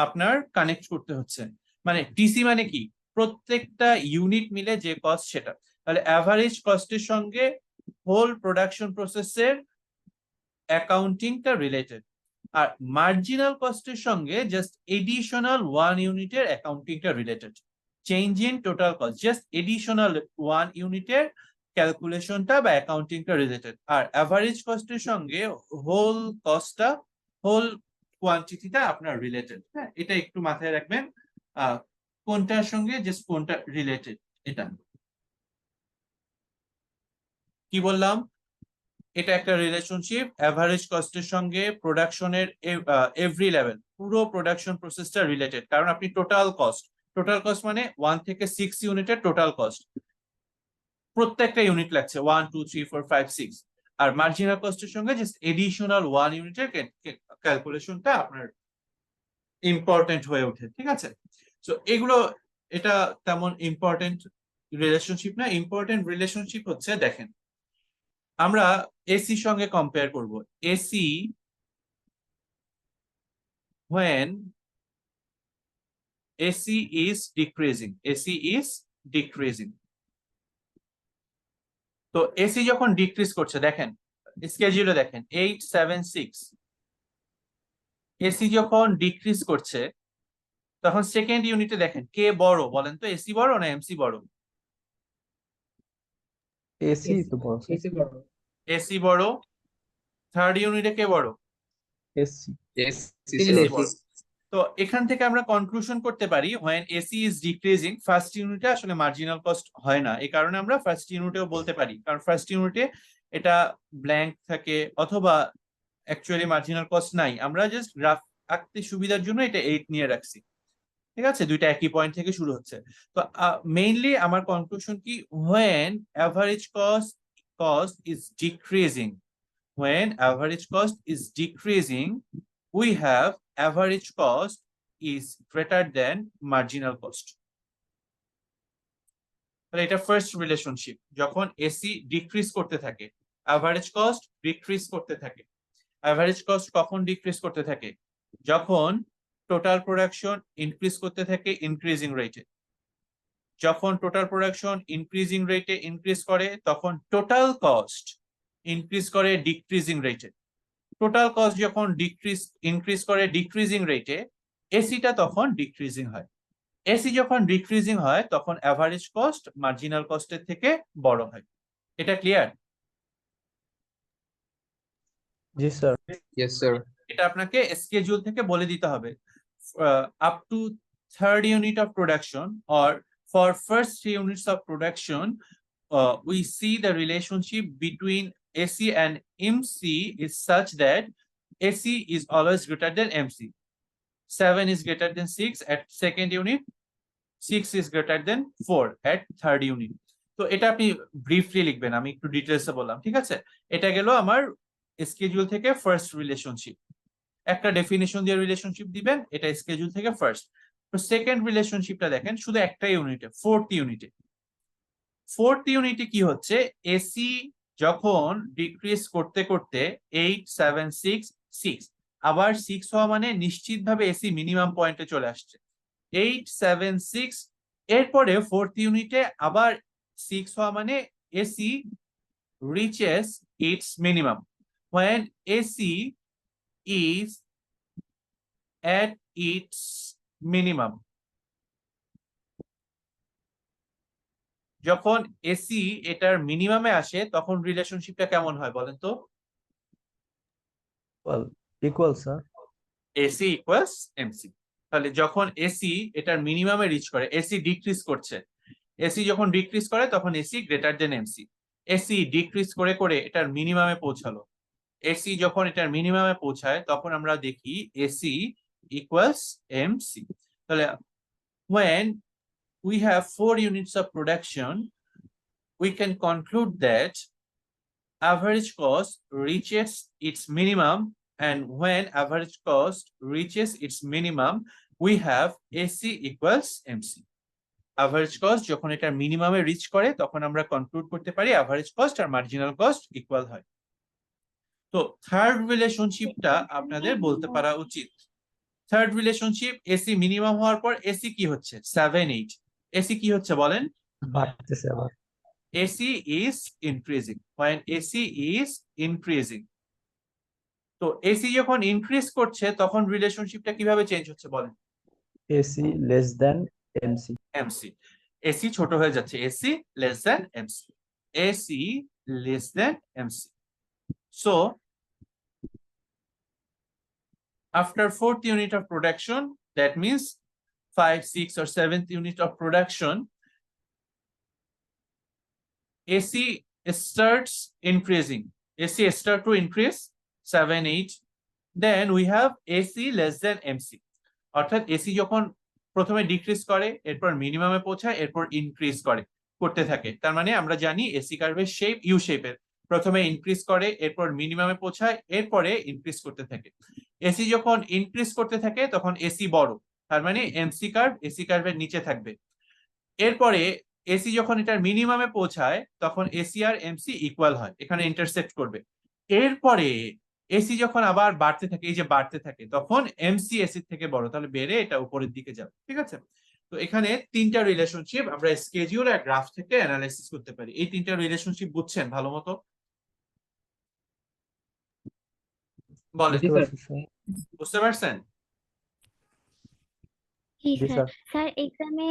আপনার কানেক্ট করতে হচ্ছে। মানে টিসি মানে কি, প্রত্যেকটা ইউনিট মিলে যে কস্ট সেটা। তাহলে অ্যাভারেজ কস্টের সঙ্গে হোল প্রোডাকশন প্রসেসের অ্যাকাউন্টিংটা রিলেটেড, আর মার্জিনাল কস্টের সঙ্গে জাস্ট এডিশনাল 1 ইউনিটের অ্যাকাউন্টিংটা related. Change in total cost just additional 1 ইউনিটের ক্যালকুলেশনটা বা অ্যাকাউন্টিংটা রিলেটেড, আর অ্যাভারেজ কস্টের সঙ্গে হোল কস্টটা, হোল কোয়ান্টিটিটা আপনার রিলেটেড। হ্যাঁ, এটা একটু মাথায় রাখবেন, কোনটার সঙ্গে জাস্ট কোনটা রিলেটেড। এটা কি বললাম, এটা একটা রিলেশনশিপ অ্যাভারেজ কস্টের সঙ্গে প্রোডাকশনের এভরি লেভেল, পুরো প্রোডাকশন প্রসেসটা রিলেটেড। কারণ আপনি টোটাল কস্ট মানে 1 থেকে 6 ইউনিটের টোটাল কস্ট, প্রত্যেকটা ইউনিট লাগছে 1 2 3 4 5 6, আর মার্জিনাল কস্টের সঙ্গে জাস্ট এডিশনাল 1 ইউনিটের ক্যালকুলেশনটা আপনার ইম্পর্টেন্ট হয়ে ওঠে। ঠিক আছে, সো এগুলো, এটা তেমন ইম্পর্টেন্ট রিলেশনশিপ না। ইম্পর্টেন্ট রিলেশনশিপ হচ্ছে, দেখেন আমরা এসি সঙ্গে কম্পেয়ার করব। AC when AC is decreasing, তো এসি যখন ডিক্রিজ করছে, দেখেন স্কেডিউলে দেখেন 876, এসি যখন ডিক্রিজ করছে তখন সেকেন্ড ইউনিটে দেখেন কে বড়, বলেন তো, এসি বড় না এমসি বড়? এসি তো বড় এসি বড়। থার্ড ইউনিটে কে বড়? এসি এসি বড়। তো এখান থেকে আমরা কনক্লুশন করতে পারি when AC is decreasing, first ইউনিটে আসলে মার্জিনাল কস্ট হয় না। এই কারণে আমরা ফার্স্ট ইউনিটেও বলতে পারি, কারণ ফার্স্ট ইউনিটে এটা ব্ল্যাঙ্ক থাকে অথবা অ্যাকচুয়ালি মার্জিনাল কস্ট নাই। আমরা জাস্ট গ্রাফ আঁকতে সুবিধার জন্য এটা 8 নিয়ে রাখছি। ঠিক আছে, দুইটা একই পয়েন্ট থেকে শুরু হচ্ছে। তো মেইনলি আমার কনক্লুশন কি, when average cost is decreasing, when average cost is decreasing, we have average cost is greater than marginal cost. তাহলে এটা ফার্স্ট রিলেশনশিপ। যখন এসি ডিক্রিজ করতে থাকে, অ্যাভারেজ কস্ট ডিক্রিজ করতে থাকে। অ্যাভারেজ কস্ট কখন ডিক্রিজ করতে থাকে? যখন টোটাল প্রোডাকশন ইনক্রিজ করতে থাকে ইনক্রিজিং রেটে। যখন টোটাল প্রোডাকশন ইনক্রিজিং রেটে ইনক্রিজ করে তখন টোটাল কস্ট ইনক্রিজ করে ডিক্রিজিং রেটে। টোটাল কস্ট যখন ইনক্রিজ করে ডিক্রিজিং রেটে, এসিটা তখন ডিক্রিজিং হয়। এসি যখন ডিক্রিজিং হয় তখন অ্যাভারেজ কস্ট মার্জিনাল কস্টের থেকে বড় হয়। এটা ক্লিয়ার? জি স্যার। Yes sir. এটা আপনাকে স্কেডিউল থেকে বলে দিতে হবে। Up to third unit of production or for first 3 units of production, we see the relationship between AC and MC is such that AC is always greater than MC. 7 is greater than 6 at second unit, 6 is greater than 4 at third unit. তো এটা আপনি briefly লিখবেন, আমি একটু ডিটেলসে বললাম। ঠিক আছে, এটা গেল আমার স্কেডিউল থেকে ফার্স্ট রিলেশনশিপ। একটা ডেফিনিশন দিয়ে রিলেশনশিপ দিবেন, এটা স্কেডিউল থেকে ফার্স্ট। তো সেকেন্ড রিলেশনশিপটা দেখেন শুধু একটা ইউনিটে, ফোর্থ ইউনিটে কি হচ্ছে, এসি যখন ডিক্রিজ করতে করতে 8 7 6 6, আবার 6 হওয়া মানে নিশ্চিতভাবে এসি মিনিমাম পয়েন্টে চলে আসছে। 8 7 6, এরপরে ফোর্থ ইউনিটে আবার 6 হওয়া মানে AC reaches its minimum. When AC is at its minimum, যখন এসি এটার মিনিমামে আসে তখন রিলেশনশিপটা কেমন হয় বলেন তো? Equal sir. AC equals MC. তাহলে যখন এসি এটার মিনিমামে রিচ করে, এসি ডিক্রিজ করছে, এসি যখন ডিক্রিজ করে তখন AC greater than MC. AC decrease করে করে এটার মিনিমামে পৌঁছালো, এসি যখন এটার মিনিমামে পৌঁছায় তখন আমরা দেখি এসি ইকুয়ালস এমসি। তাহলে when we have 4 units of production, we can conclude that average cost reaches its minimum, and when average cost reaches its minimum, we have AC equals MC. Average cost যখন এটা মিনিমামে rich করে তখন আমরা conclude করতে পারি average cost আর marginal cost equal হয়। তো third রিলেশনশিপটা আপনাদের বলতে পারা উচিত। থার্ড রিলেশনশিপ এসি মিনিমাম হওয়ার পর এসি কি হচ্ছে 7-8, এসি কি হচ্ছে বলেন? বাড়তেছে আবার। AC is increasing. When AC is increasing, তো AC যখন ইনক্রিজ করছে তখন রিলেশনশিপটা কিভাবে চেঞ্জ হচ্ছে বলেন? AC less than MC. MC, AC ছোট হয়ে যাচ্ছে, AC less than MC, AC less than MC. So after 4th unit of production, that means 5th, 6th or 7th unit of production, AC starts increasing. AC start to increase 7-8. Then we have AC less than MC. অর্থাৎ AC যখন প্রথমে decrease করে, এরপর মিনিমামে পৌঁছায়, এরপর increase করতে থাকে। তার মানে আমরা জানি AC কার্ভের শেপ ইউ শেপের, প্রথমে ইনক্রিজ করে, এরপর মিনিমামে পৌঁছায়, এরপরে ইনক্রিজ করতে থাকে। AC যখন ইনক্রিজ করতে থাকে তখন AC বড়, তার মানে MC কার্ভ AC কার্ভের নিচে থাকবে। এরপরে এসি যখন এটার মিনিমামে পৌঁছায় তখন এসি আর এমসি ইকুয়াল হয়, এখানে ইন্টারসেক্ট করবে। এরপরে এসি যখন আবার বাড়তে থাকে, এই যে বাড়তে থাকে, তখন এমসি এসি থেকে বড়, তাহলে বেড়ে এটা উপরের দিকে যাবে। ঠিক আছে, তো এখানে তিনটা রিলেশনশিপ আমরা স্কেডিউল আর গ্রাফ থেকে অ্যানালাইসিস করতে পারি। এই তিনটা রিলেশনশিপ বুঝছেন ভালো মতো? বলেন, বুঝতে পারছেন? জি জি স্যার। স্যার। স্যার এক্সামে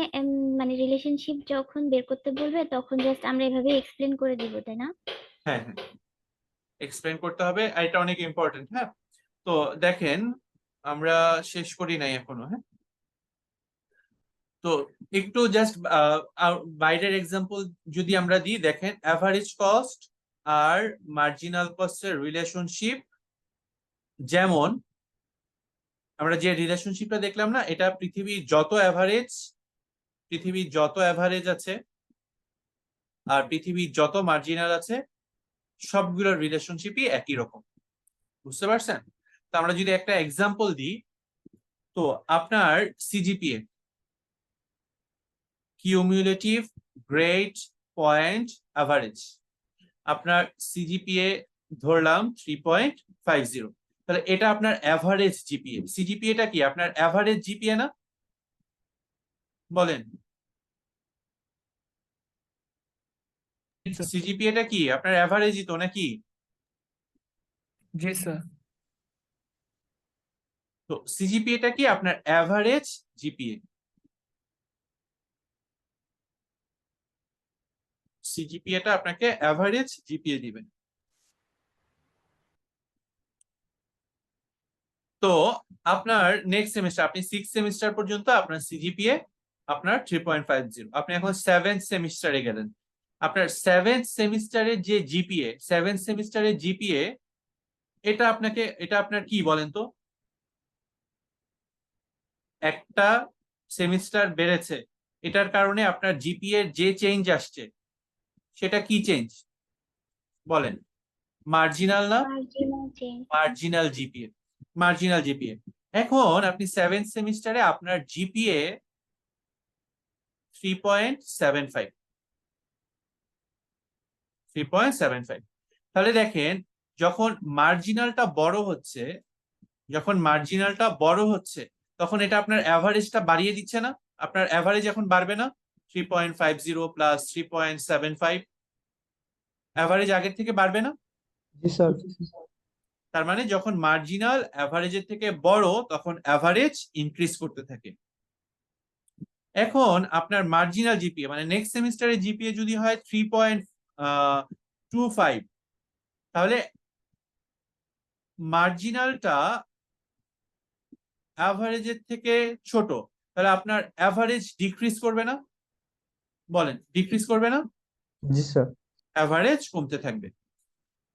মানে রিলেশনশিপ যখন বের করতে বলবে তখন জাস্ট আমরা এভাবে এক্সপ্লেন করে দিব, তাই না? হ্যাঁ হ্যাঁ, এক্সপ্লেন করতে হবে, আর এটা অনেক ইম্পর্টেন্ট। হ্যাঁ, তো দেখেন আমরা শেষ করি নাই এখনো। হ্যাঁ, তো একটু জাস্ট বাইরের এক্সাম্পল যদি আমরা দিই, দেখেন অ্যাভারেজ কস্ট আর মার্জিনাল কস্টের রিলেশনশিপ, যেমন আমরা যে রিলেশনশিপটা দেখলাম না, এটা পৃথিবীর যত অ্যাভারেজ আছে আর পৃথিবীর যত মার্জিনাল আছে সবগুলোর রিলেশনশিপই একই রকম। বুঝতে পারছেন? তো আমরা যদি একটা এক্সাম্পল দিই, তো আপনার CGPA, cumulative grade point average, আপনার সিজিপিএ ধরলাম 3.50, তাহলে এটা আপনার অ্যাভারেজ জিপিএ। সিজিপিএটা কি আপনার অ্যাভারেজ জিপিএ না? বলেন, সিজিপিএটা কি আপনার অ্যাভারেজই তো নাকি? জি স্যার। তো সিজিপিএটা কি আপনার অ্যাভারেজ জিপিএ। সিজিপিএটা আপনাকে অ্যাভারেজ জিপিএ দিবেন। তো আপনার নেক্সট সেমিস্টার, আপনি 6 সেমিস্টার পর্যন্ত আপনার সিজিপিএ আপনার 3.50, আপনি এখন 7th সেমিস্টারে গেলেন, আপনার 7th সেমিস্টারের যে জিপিএ, 7th সেমিস্টারের জিপিএ এটা আপনার কি বলেন তো? একটা সেমিস্টার বেড়েছে, এটার কারণে আপনার জিপিএ যে চেঞ্জ আসছে সেটা কি চেঞ্জ বলেন? মার্জিনাল না? Marginal change. Marginal GPA. এখন আপনি 7th সেমিস্টারে আপনার জিপিএ 3.75, তাহলে দেখেন যখন মার্জিনালটা বড় হচ্ছে তখন এটা আপনার অ্যাভারেজটা বাড়িয়ে দিচ্ছে না? আপনার অ্যাভারেজ এখন বাড়বে না? 3.50 প্লাস 3.75 অ্যাভারেজ আগের থেকে বাড়বে না? জি স্যার। তার মানে যখন মার্জিনাল অ্যাভারেজের থেকে বড় তখন অ্যাভারেজ ইনক্রিজ করতে থাকে। এখন আপনার মার্জিনাল জিপিএ মানে নেক্সট সেমিস্টারের জিপিএ যদি হয় 3.25, তাহলে মার্জিনালটা অ্যাভারেজের থেকে ছোট, তাহলে আপনার অ্যাভারেজ ডিক্রিজ করবে না? বলেন, ডিক্রিজ করবে না? জি স্যার। অ্যাভারেজ কমতে থাকবে।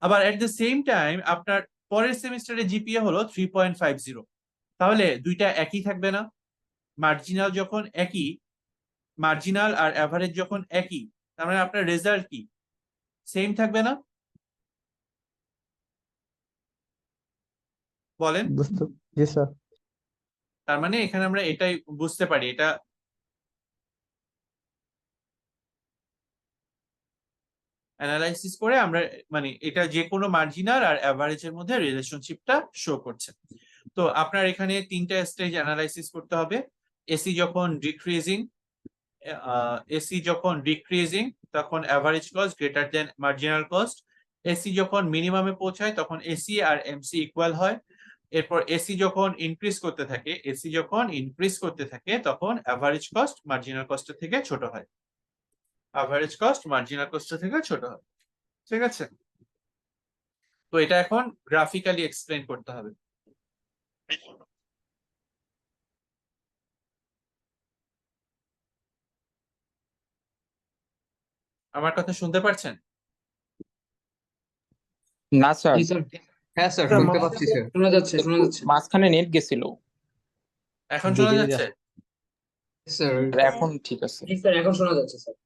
আবার এট দ্য সেম টাইম আপনার পরের সেমিস্টারে জিপিএ হলো 3.50, তাহলে দুইটা একই থাকবে না? মার্জিনাল যখন একই, মার্জিনাল আর অ্যাভারেজ যখন একই, তার মানে আপনার রেজাল্ট কি সেম থাকবে না? বলেন। জি স্যার। তার মানে এখানে আমরা এটাই বুঝতে পারি, এটা অ্যানালাইসিস করে আমরা মানে এটা যে কোনো মার্জিনাল আর অ্যাভারেজের মধ্যে রিলেশনশিপটা শো করছে। তো আপনার এখানে তিনটা স্টেজ অ্যানালাইসিস করতে হবে। এসি যখন ডিক্রিজিং তখন average cost greater than marginal cost. AC যখন মিনিমামে পৌঁছায় তখন এসি আর এমসি ইকুয়াল হয়। এরপর এসি যখন ইনক্রিজ করতে থাকে তখন অ্যাভারেজ কস্ট মার্জিনাল কস্টের থেকে ছোট হয়। ঠিক আছে, তো এটা এখন গ্রাফিক্যালি এক্সপ্লেন করতে হবে। আমার কথা শুনতে পারছেন? না স্যার, জি স্যার, হ্যাঁ স্যার, স্যার, শুনতে পাচ্ছি স্যার। শোনা যাচ্ছে শোনা যাচ্ছে। মাঝখানে নেট গেছিল, এখন শোনা ধীরে ধীরে যাচ্ছে? স্যার আর এখন ঠিক আছে। জি স্যার, এখন শোনা যাচ্ছে স্যার।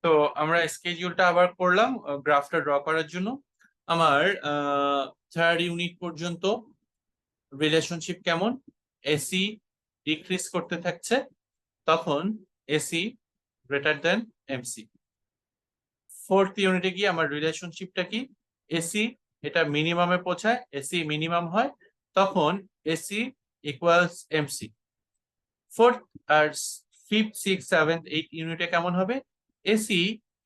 তো আমরা স্কেডিউলটা আবার করলাম গ্রাফটা ড্র করার জন্য। আমার থার্ড ইউনিট পর্যন্ত রিলেশনশিপ কেমন? এসি ডিক্রিজ করতে থাকছে তখন AC greater than MC. Fourth ইউনিটে গিয়ে আমার রিলেশনশিপটা কি? এসি এটা মিনিমামে পৌঁছায়, এসি মিনিমাম হয় তখন এসি ইকুয়ালস এমসি। ফোর্থ আর ফিফথ, সিক্স, সেভেন্থ, এইট ইউনিটে কেমন হবে? এসি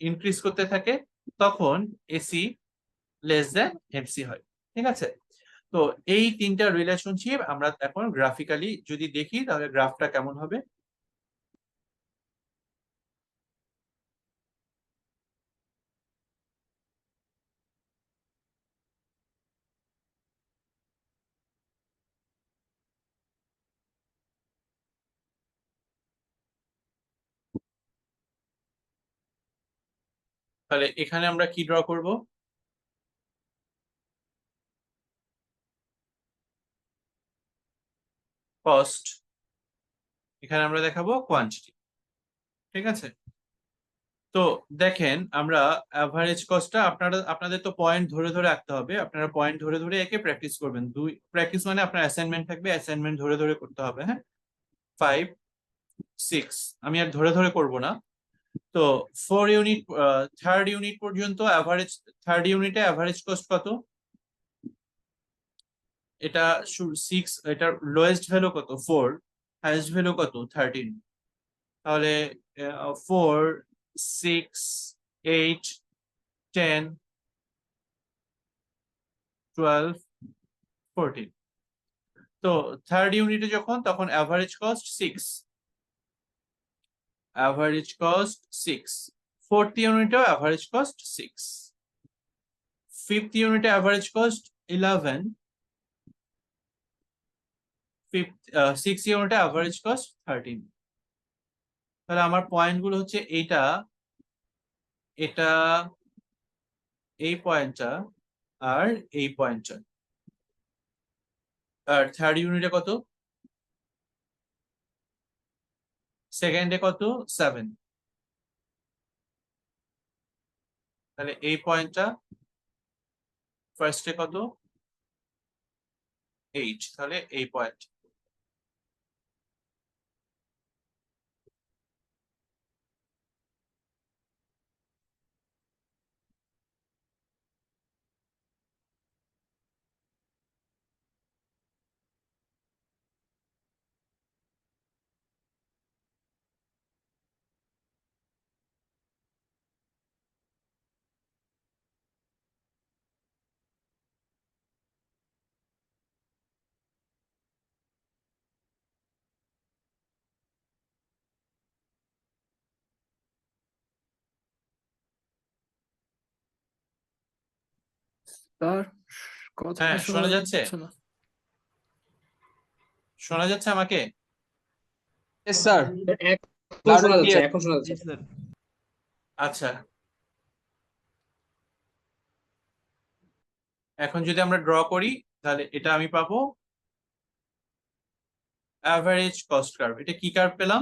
ইনক্রিজ করতে থাকে তখন এসি লেস দেন এমসি হয়। ঠিক আছে, তো এই তিনটা রিলেশনশিপ আমরা এখন গ্রাফিক্যালি যদি দেখি তাহলে গ্রাফটা কেমন হবে। তাহলে এখানে আমরা কি ড্র করব? কস্ট, এখানে আমরা দেখাবো কোয়ান্টিটি। ঠিক আছে, তো দেখেন আমরা অ্যাভারেজ কস্টটা আপনাদের তো পয়েন্ট ধরে ধরে রাখতে হবে। আপনারা পয়েন্ট ধরে ধরে একে প্র্যাকটিস করবেন। প্র্যাকটিস মানে আপনার অ্যাসাইনমেন্ট থাকবে, অ্যাসাইনমেন্ট ধরে ধরে করতে হবে। হ্যাঁ, 5, 6 আমি আর ধরে ধরে করব না। তো থার্ড ইউনিট পর্যন্ত থার্ড ইউনিটে অ্যাভারেজ কস্ট কত? এটা 6, এটার লোয়েস্ট ভ্যালু কত? 4, হাইয়েস্ট ভ্যালু কত? 13। তাহলে 4, 6, 8, 10, 12, 14। তো থার্ড ইউনিটে তখন অ্যাভারেজ কস্ট 6। ফোর্থ ইউনিটেও অ্যাভারেজ কস্ট 6। ফিফথ ইউনিটে অ্যাভারেজ কস্ট 11। সিক্স ইউনিটে অ্যাভারেজ কস্ট 13। তাহলে আমার পয়েন্ট গুলো হচ্ছে এটা এই পয়েন্টটা আর এই পয়েন্টটা। আর থার্ড ইউনিটে কত? সেকেন্ডে কত? 7। তাহলে এই পয়েন্টটা ফার্স্টে কত? 8। তাহলে এই পয়েন্ট। স্যার, কথা হ্যাঁ, শোনা শোনা যাচ্ছে? যাচ্ছে না। শোনা যাচ্ছে আমাকে? স্যার, এখন Loud and শোনা যাচ্ছে, clear. এখন শোনা যাচ্ছে। আচ্ছা, এখন যদি আমরা ড্র করি তাহলে এটা আমি পাবো অ্যাভারেজ কস্ট কার্ভ। এটা কি কার্ভ পেলাম?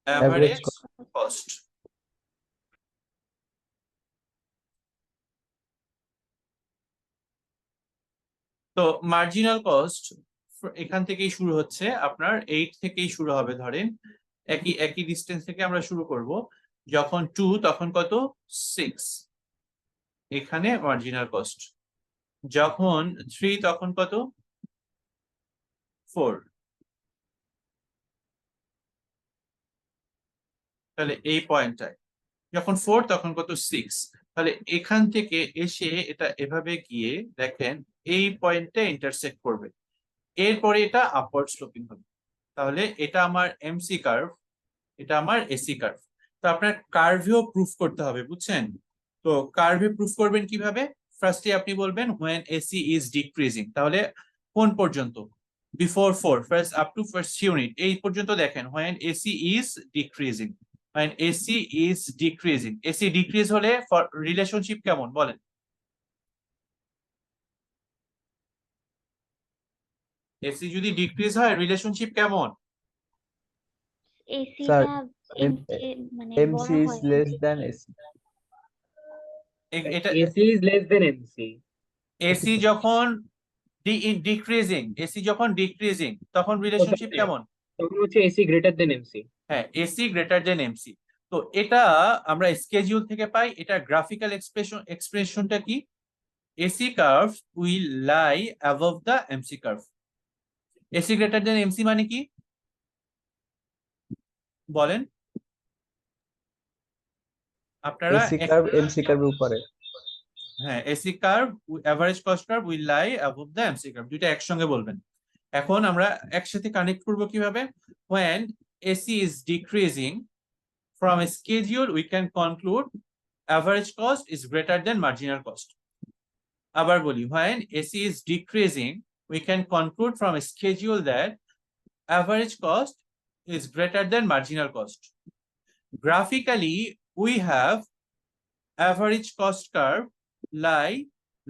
Average cost. তো মার্জিনাল কস্ট এখান থেকেই শুরু হচ্ছে, আপনার 8 থেকেই শুরু হবে। ধরেন একই একই ডিস্টেন্স থেকে আমরা শুরু করব। যখন 2 তখন কত? 6, এখানে মার্জিনাল কস্ট। যখন 3 তখন কত? 4। তাহলে এই পয়েন্টটায় যখন 4 তখন কত? 6। তাহলে এখান থেকে এসে এটা এভাবে গিয়ে দেখেন এই পয়েন্টে ইন্টারসেক্ট করবে, এরপরে এটা আপওয়ার্ড স্লোপিং হবে। তাহলে এটা আমার এমসি কার্ভ, এটা আমার এসি কার্ভ। তো আপনার কার্ভেও প্রুফ করতে হবে, বুঝছেন? তো কার্ভে প্রুফ করবেন কিভাবে? ফার্স্টে আপনি বলবেন when AC is decreasing, তাহলে কোন পর্যন্ত? Before 4, first up to first unit, এই পর্যন্ত দেখেন when AC is decreasing, when AC is decreasing, AC decrease হলে রিলেশনশিপ কেমন বলেন? AC যদি ডিক্রিজ হয় রিলেশনশিপ কেমন? এসিটা M- মানে MC বড় is হয় less than AC. এটা AC is less than MC. AC যখন ডিক্রিজিং, এসি যখন ডিক্রিজিং তখন রিলেশনশিপ কেমন? তখন হচ্ছে AC greater than MC. হ্যাঁ, এসি গ্রেটার দেন এমসি। তো এটা আমরা স্কেডিউল থেকে পাই। এটা গ্রাফিক্যাল এক্সপ্রেশনটা কি? AC curve will lie above the MC curve. AC greater than MC মানে কি বলেন আপনারা? AC curve MC curve এর উপরে। হ্যাঁ, AC curve average cost curve will lie above the MC curve, দুইটা একসঙ্গে বলবেন। এখন আমরা একসাথে কানেক্ট করব কিভাবে? when AC is decreasing from a schedule we can conclude average cost is greater than marginal cost. আবার বলি, when AC is decreasing we can conclude from a schedule that average cost is greater than marginal cost. Graphically we have average cost curve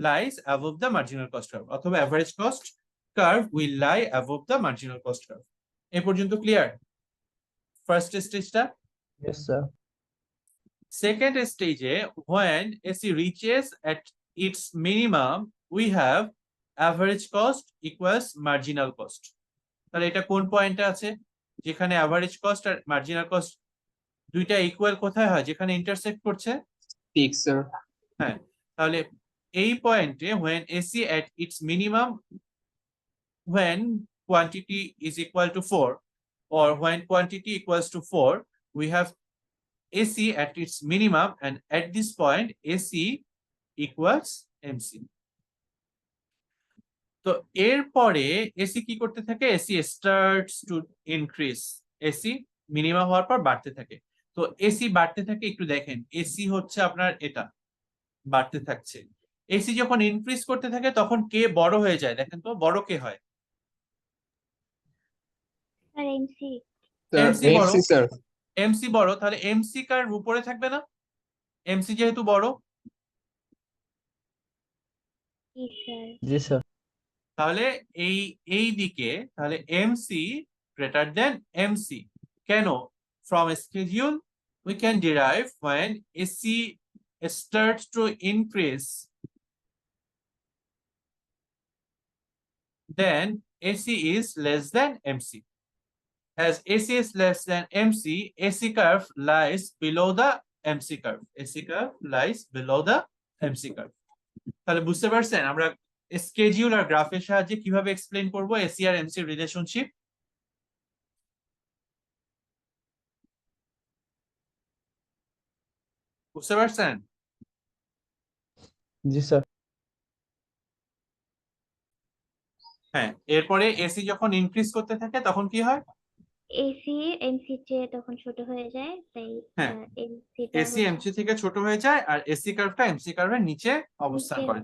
lies above the marginal cost curve, অথবা average cost curve will lie above the marginal cost curve. এই পর্যন্ত clear? First স্টেজটা। Yes, sir. Second stage, when AC reaches at its minimum, we have average cost equals marginal cost. তাহলে এটা কোন পয়েন্টে আছে? যেখানে average cost আর marginal cost দুইটা ইকুয়াল কোথায় হয়? যেখানে ইন্টারসেক্ট করছে। 6 sir. হ্যাঁ, তাহলে এই পয়েন্টে when AC at its minimum, when quantity is equal to 4 or when quantity equals to 4, we have AC at its minimum, and at this point AC equals MC. তো এরপরে AC কি করতে থাকে? AC starts to increase. AC minimum হওয়ার পর বাড়তে থাকে। তো AC বাড়তে থাকে, একটু দেখেন AC হচ্ছে আপনার এটা বাড়তে থাকছে। AC যখন ইনক্রিজ করতে থাকে তখন কে বড় হয়ে যায়? দেখেন তো বড় কে হয়? Sir MC. Sir, MC বড়। MC sir. MC বড়, তাহলে MC কার উপরে থাকবে না? MC যেহেতু বড়। জি স্যার। জি স্যার। তাহলে এই দিকে তাহলে MC greater than MC কেন? From a schedule we can derive when AC starts to increase, then AC is less than MC. As AC is less than MC, AC curve lies below the MC curve. AC curve lies below the MC curve. তাহলে বুঝতে পারছেন আমরা schedule আর গ্রাফের সাহায্যে কিভাবে explain করব AC আর MC relationship? বুঝতে পারছেন? জি স্যার। হ্যাঁ, এরপরে এসি যখন ইনক্রিজ করতে থাকে তখন কি হয়? এসি এমসি চেয়ে তখন ছোট হয়ে যায়, তাই হ্যাঁ, এমসিটা এসি এমসি থেকে ছোট হয়ে যায় আর এসি কার্ভটা এমসি কার্ভের নিচে অবস্থান করে।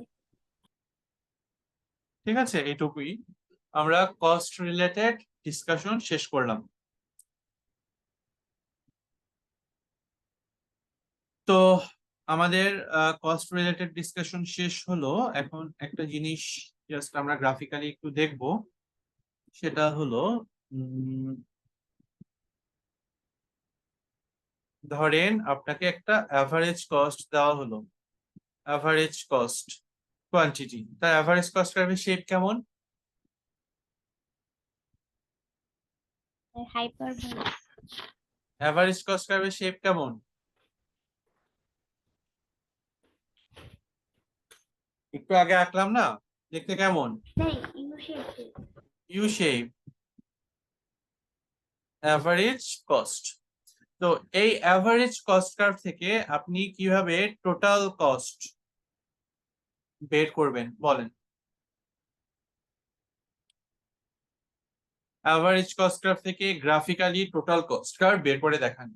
ঠিক আছে, এইটুকুই আমরা কস্ট রিলেটেড ডিসকাশন শেষ করলাম। তো আমাদের কস্ট রিলেটেড ডিসকাশন শেষ হলো। এখন একটা জিনিস জাস্ট আমরা গ্রাফিক্যালি একটু দেখব, সেটা হলো ধরেন আপনাকে একটা অ্যাভারেজ কস্ট দেওয়া হলো, অ্যাভারেজ কস্ট কোয়ান্টিটি, তার অ্যাভারেজ কস্ট কার্ভের শেপ কেমন? হাইপারবোলা। অ্যাভারেজ কস্ট কার্ভের শেপ কেমন? একটু আগে আঁকলাম না, দেখতে কেমন? Sir you shape. You shape, average cost. তো এই অ্যাভারেজ কস্ট কার্ভ থেকে আপনি কিভাবে টোটাল কস্ট বের করবেন বলেন? অ্যাভারেজ কস্ট কার্ভ থেকে গ্রাফিক্যালি টোটাল কস্ট কার্ভ বের করে দেখান।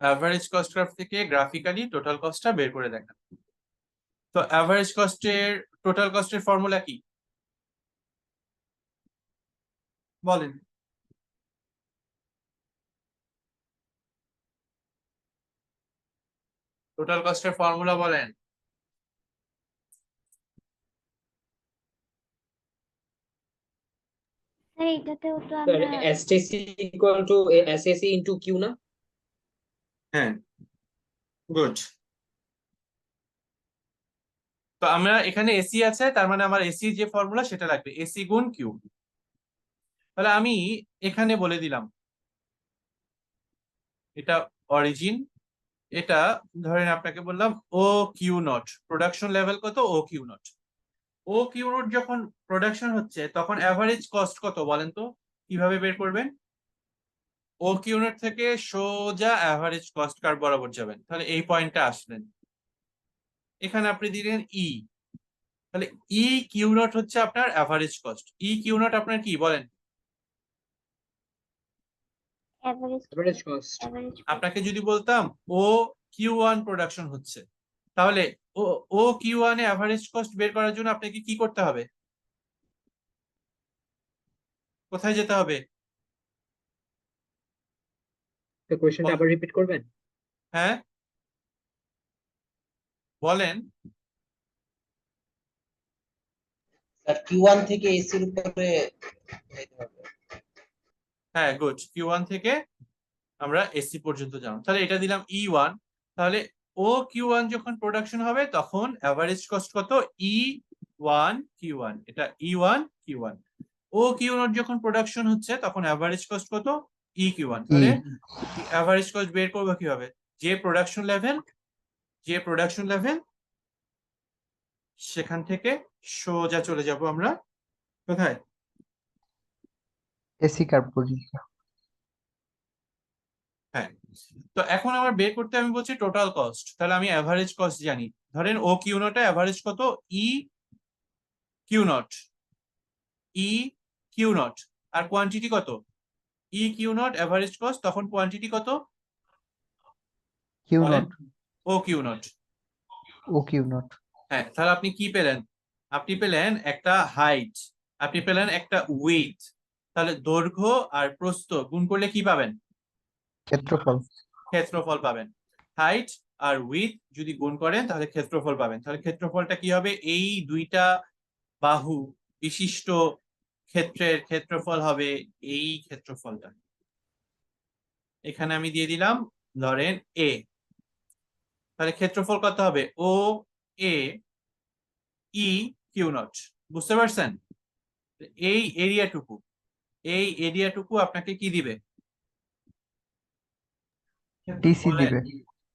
অ্যাভারেজ কস্ট কার্ভ থেকে গ্রাফিক্যালি টোটাল কস্টটা বের করে দেখান। তো অ্যাভারেজ কস্টের টোটাল কস্টের ফর্মুলা কি বলেন? টোটাল কস্টের ফর্মুলা বলেন। স্যার এটাতেও তো স্যার আমরা STC equal to SAC into Q না? হ্যাঁ, গুড। তো আমরা এখানে এসি আছে, তার মানে আমার এসি যে ফর্মুলা সেটা লাগবে, এসি গুণ কিউ। তাহলে আমি এখানে বলে দিলাম এটা অরিজিন, এটা ধরেন আপনাকে বললাম O Q naught, production level কত? O Q naught. O Q naught যখন প্রোডাকশন হচ্ছে তখন অ্যাভারেজ কস্ট কত বলেন তো? কিভাবে বের করবেন? ও কিউ নট থেকে সোজা অ্যাভারেজ কস্ট কার্ভ বরাবর যাবেন, তাহলে এই পয়েন্টটা আসলেন, এখানে আপনি দিলেন ই, তাহলে ই কিউ নট হচ্ছে আপনার average cost. E Q naught আপনার কি বলেন? Average average cost. এভারেজ আপনাকে যদি বলতাম ও কিউ ওয়ান প্রোডাকশন হচ্ছে, তাহলে ও ও কিউ ওয়ান এ অ্যাভারেজ কস্ট বের করার জন্য আপনাকে কি করতে হবে? কোথায় যেতে হবে? তো কোশ্চেনটা আবার রিপিট করবেন? হ্যাঁ বলেন। স্যার Q1 থেকে এসির উপরে যেতে হবে। হ্যাঁ গুড, কিউ ওয়ান থেকে আমরা এসি পর্যন্ত যাব, তাহলে এটা দিলাম ই ওয়ান। তাহলে ও কিউ ওয়ান যখন প্রোডাকশন হবে তখন অ্যাভারেজ কস্ট কত? ই ওয়ান কিউ ওয়ান, এটা ই ওয়ান কিউ ওয়ান। ও কিউ নট যখন প্রোডাকশন হচ্ছে তখন অ্যাভারেজ কস্ট কত? E Q one. তাহলে অ্যাভারেজ কস্ট বের করবো কিভাবে? যে প্রোডাকশন লেভেল সেখান থেকে সোজা চলে যাব আমরা কোথায়? এসি কার্ভ পর্যন্ত। হ্যাঁ। তো এখন আমার বের করতে আমি বলছি টোটাল কস্ট, তাহলে আমি অ্যাভারেজ কস্ট জানি। ধরেন ও কিউ নটে অ্যাভারেজ কত? E Q naught, E Q naught, আর কোয়ান্টিটি কত? E Q naught average cost, তখন কোয়ান্টিটি কত কিউ বলেন? Naught, O Q naught. O Q naught. হ্যাঁ, তাহলে আপনি কি পেলেন? আপনি পেলেন একটা হাইট, আপনি পেলেন একটা উইথ, তাহলে দৈর্ঘ্য আর প্রস্থ গুণ করলে কি পাবেন? ক্ষেত্রফল। ক্ষেত্রফল পাবেন। হাইট আর উইথ যদি গুণ করেন তাহলে ক্ষেত্রফল পাবেন। তাহলে ক্ষেত্রফলটা কি হবে? এই দুইটা বাহু বিশিষ্ট ক্ষেত্রের ক্ষেত্রফল হবে এই ক্ষেত্রফলটা। এখানে আমি দিয়ে দিলাম ধরেন এ, তাহলে ক্ষেত্রফল কত হবে? ও এ ই কিউ নট। বুঝতে পারছেন? এই এরিয়াটুকু আপনাকে কি দিবে? টিসি দিবে,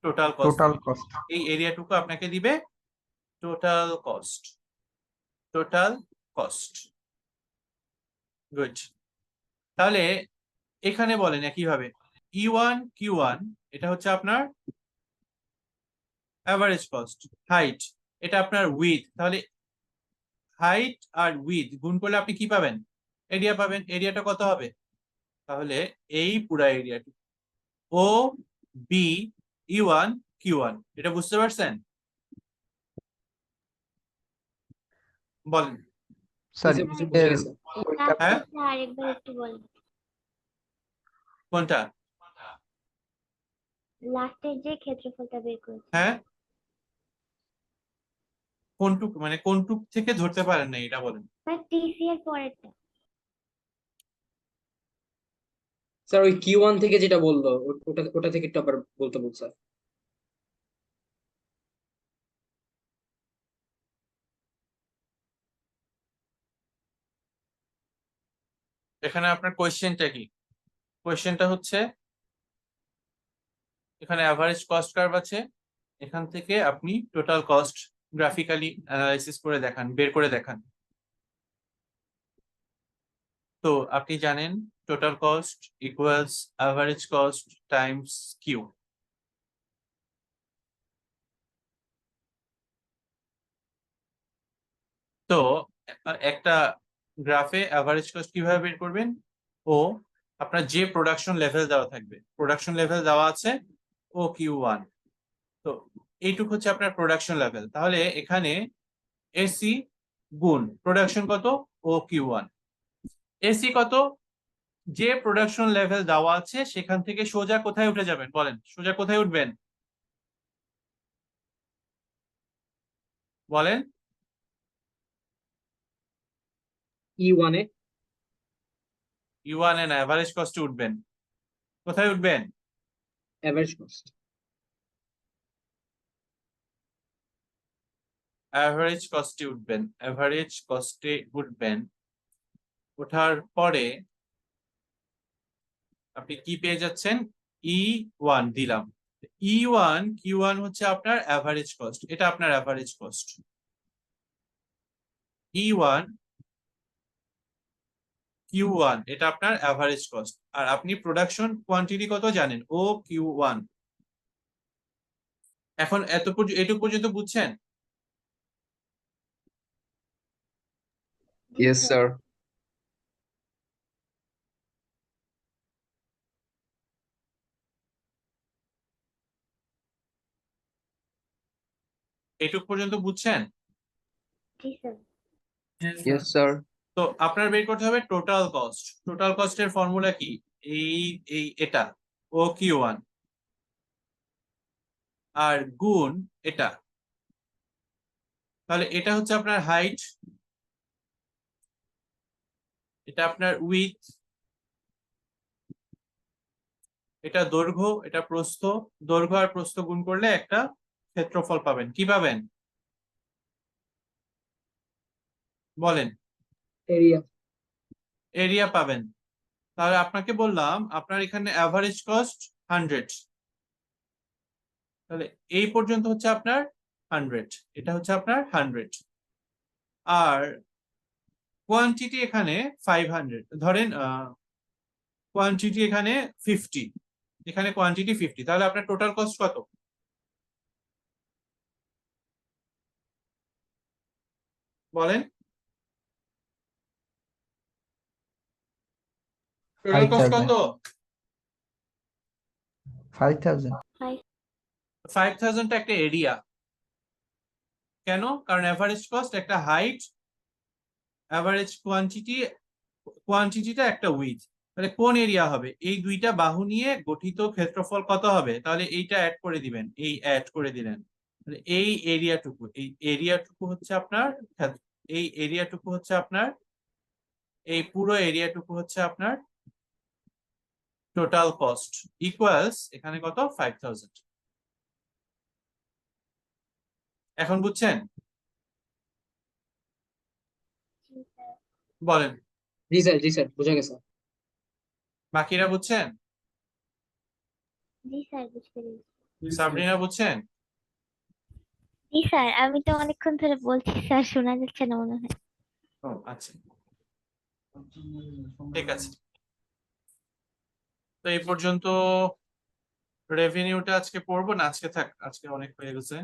টোটাল কস্ট। Total cost. এই এরিয়াটুকু আপনাকে দিবে total cost. Total cost, good. তাহলে এখানে বলেন একইভাবে ই ওয়ান কিউ ওয়ান, এটা হচ্ছে আপনার অ্যাভারেজ কস্ট। হাইট, এটা আপনার উইথ, তাহলে হাইট আর উইথ গুণ করলে আপনি কি পাবেন? এরিয়া পাবেন। এরিয়াটা কত হবে? তাহলে এই পুরা এরিয়াটি O B E one Q one, এটা বুঝতে পারছেন? বলেন। স্যার বুঝে গেছে। হ্যাঁ আরেকবার একটু বলেন। কোনটা? লাস্টের যে ক্ষেত্রফলটা বের করেছি। হ্যাঁ, কোনটুক মানে কোনটুক থেকে ধরতে পারেন না এটা বলেন। স্যার টিসি এর পরেরটা। স্যার ওই Q1 থেকে যেটা বললো ওটা ওটা থেকে একটু আবার বলতে বল স্যার। এখানে আপনার কোয়েশ্চেনটা কি? কোয়েশ্চেনটা হচ্ছে এখানে অ্যাভারেজ কস্ট কার্ভ আছে, এখান থেকে আপনি টোটাল কস্ট গ্রাফিক্যালি অ্যানালাইসিস করে দেখান, বের করে দেখান। তো আপনি জানেন total cost equals average cost times Q. তো একটা গ্রাফে অ্যাভারেজ কস্ট কিভাবে বের করবেন? ও আপনার যে প্রোডাকশন লেভেল দেওয়া থাকবে, প্রোডাকশন লেভেল দেওয়া আছে ও Q1, তো এইটুকু হচ্ছে আপনার প্রোডাকশন লেভেল। তাহলে এখানে এসি গুণ প্রোডাকশন কত ও Q1, এসি কত, যে প্রোডাকশন লেভেল দেওয়া আছে সেখান থেকে সোজা কোথায় উঠে যাবেন বলেন, সোজা কোথায় উঠবেন বলেন? E1 এ Q1 এর অ্যাভারেজ কস্টে উঠবেন। কোথায় উঠবেন? Average cost. অ্যাভারেজ কস্টে উঠবেন, অ্যাভারেজ কস্টে উঠবেন। ওঠার পরে আপনি কি পেয়ে যাচ্ছেন? E1 দিলাম। E1 Q1 হচ্ছে আপনার অ্যাভারেজ কস্ট, এটা আপনার অ্যাভারেজ কস্ট। E1 Q1 এটা আপনার অ্যাভারেজ কস্ট, আর আপনি প্রোডাকশন কোয়ান্টিটি কত জানেন, ও Q1। এখন এটুকু পর্যন্ত বুঝছেন? জি ইয়েস স্যার। স্যার। এটুকু পর্যন্ত বুঝছেন? জি স্যার। Yes sir. তো আপনার বের করতে হবে টোটাল কস্ট। টোটাল কস্টের ফর্মুলা কি? এই এই এটা ও Q1 আর গুণ এটা। তাহলে এটা হচ্ছে আপনার হাইট, এটা আপনার উইথ, এটা দৈর্ঘ্য, এটা প্রস্থ। দৈর্ঘ্য আর প্রস্থ গুণ করলে একটা ক্ষেত্রফল পাবেন। কি পাবেন বলেন? এরিয়া। এরিয়া পাবেন। তাহলে আপনাকে বললাম আপনার এখানে অ্যাভারেজ কস্ট 100, তাহলে এই পর্যন্ত হচ্ছে আপনার 100, এটা হচ্ছে আপনার 100, আর কোয়ান্টিটি এখানে 500 ধরেন, কোয়ান্টিটি এখানে 50, এখানে কোয়ান্টিটি 50, তাহলে আপনার টোটাল কস্ট কত বলেন? টোটাল কস্ট কত? 5000 5000 টা একটা এরিয়া। কেন? কারণ অ্যাভারেজ কস্ট একটা হাইট, অ্যাভারেজ কোয়ান্টিটিটা একটা উইথ। তাহলে কোন এরিয়া হবে? এই দুইটা বাহু নিয়ে গঠিত ক্ষেত্রফল কত হবে? তাহলে এইটা অ্যাড করে দিবেন, এই অ্যাড করে দিলেন। তাহলে এই এরিয়াটুকু হচ্ছে আপনার এই এরিয়াটুকু হচ্ছে আপনার এই পুরো এরিয়াটুকু হচ্ছে আপনার টোটাল কস্ট ইকুয়ালস এখানে কত? 5000। এখন বুঝছেন? জি স্যার। বলেন, জি স্যার, জি স্যার, বোঝা গেছে। বাকিরা বুঝছেন? জি স্যার বুঝতে পেরেছি। সাবরিনা বুঝছেন? জি স্যার, আমি তো অনেকক্ষণ ধরে বলছি স্যার, শোনা যাচ্ছে না মনে হয়। ও আচ্ছা, ঠিক আছে। তো এই পর্যন্ত রেভিনিউটা আজকে পড়বো না, আজকে থাক, আজকে অনেক হয়ে গেছে।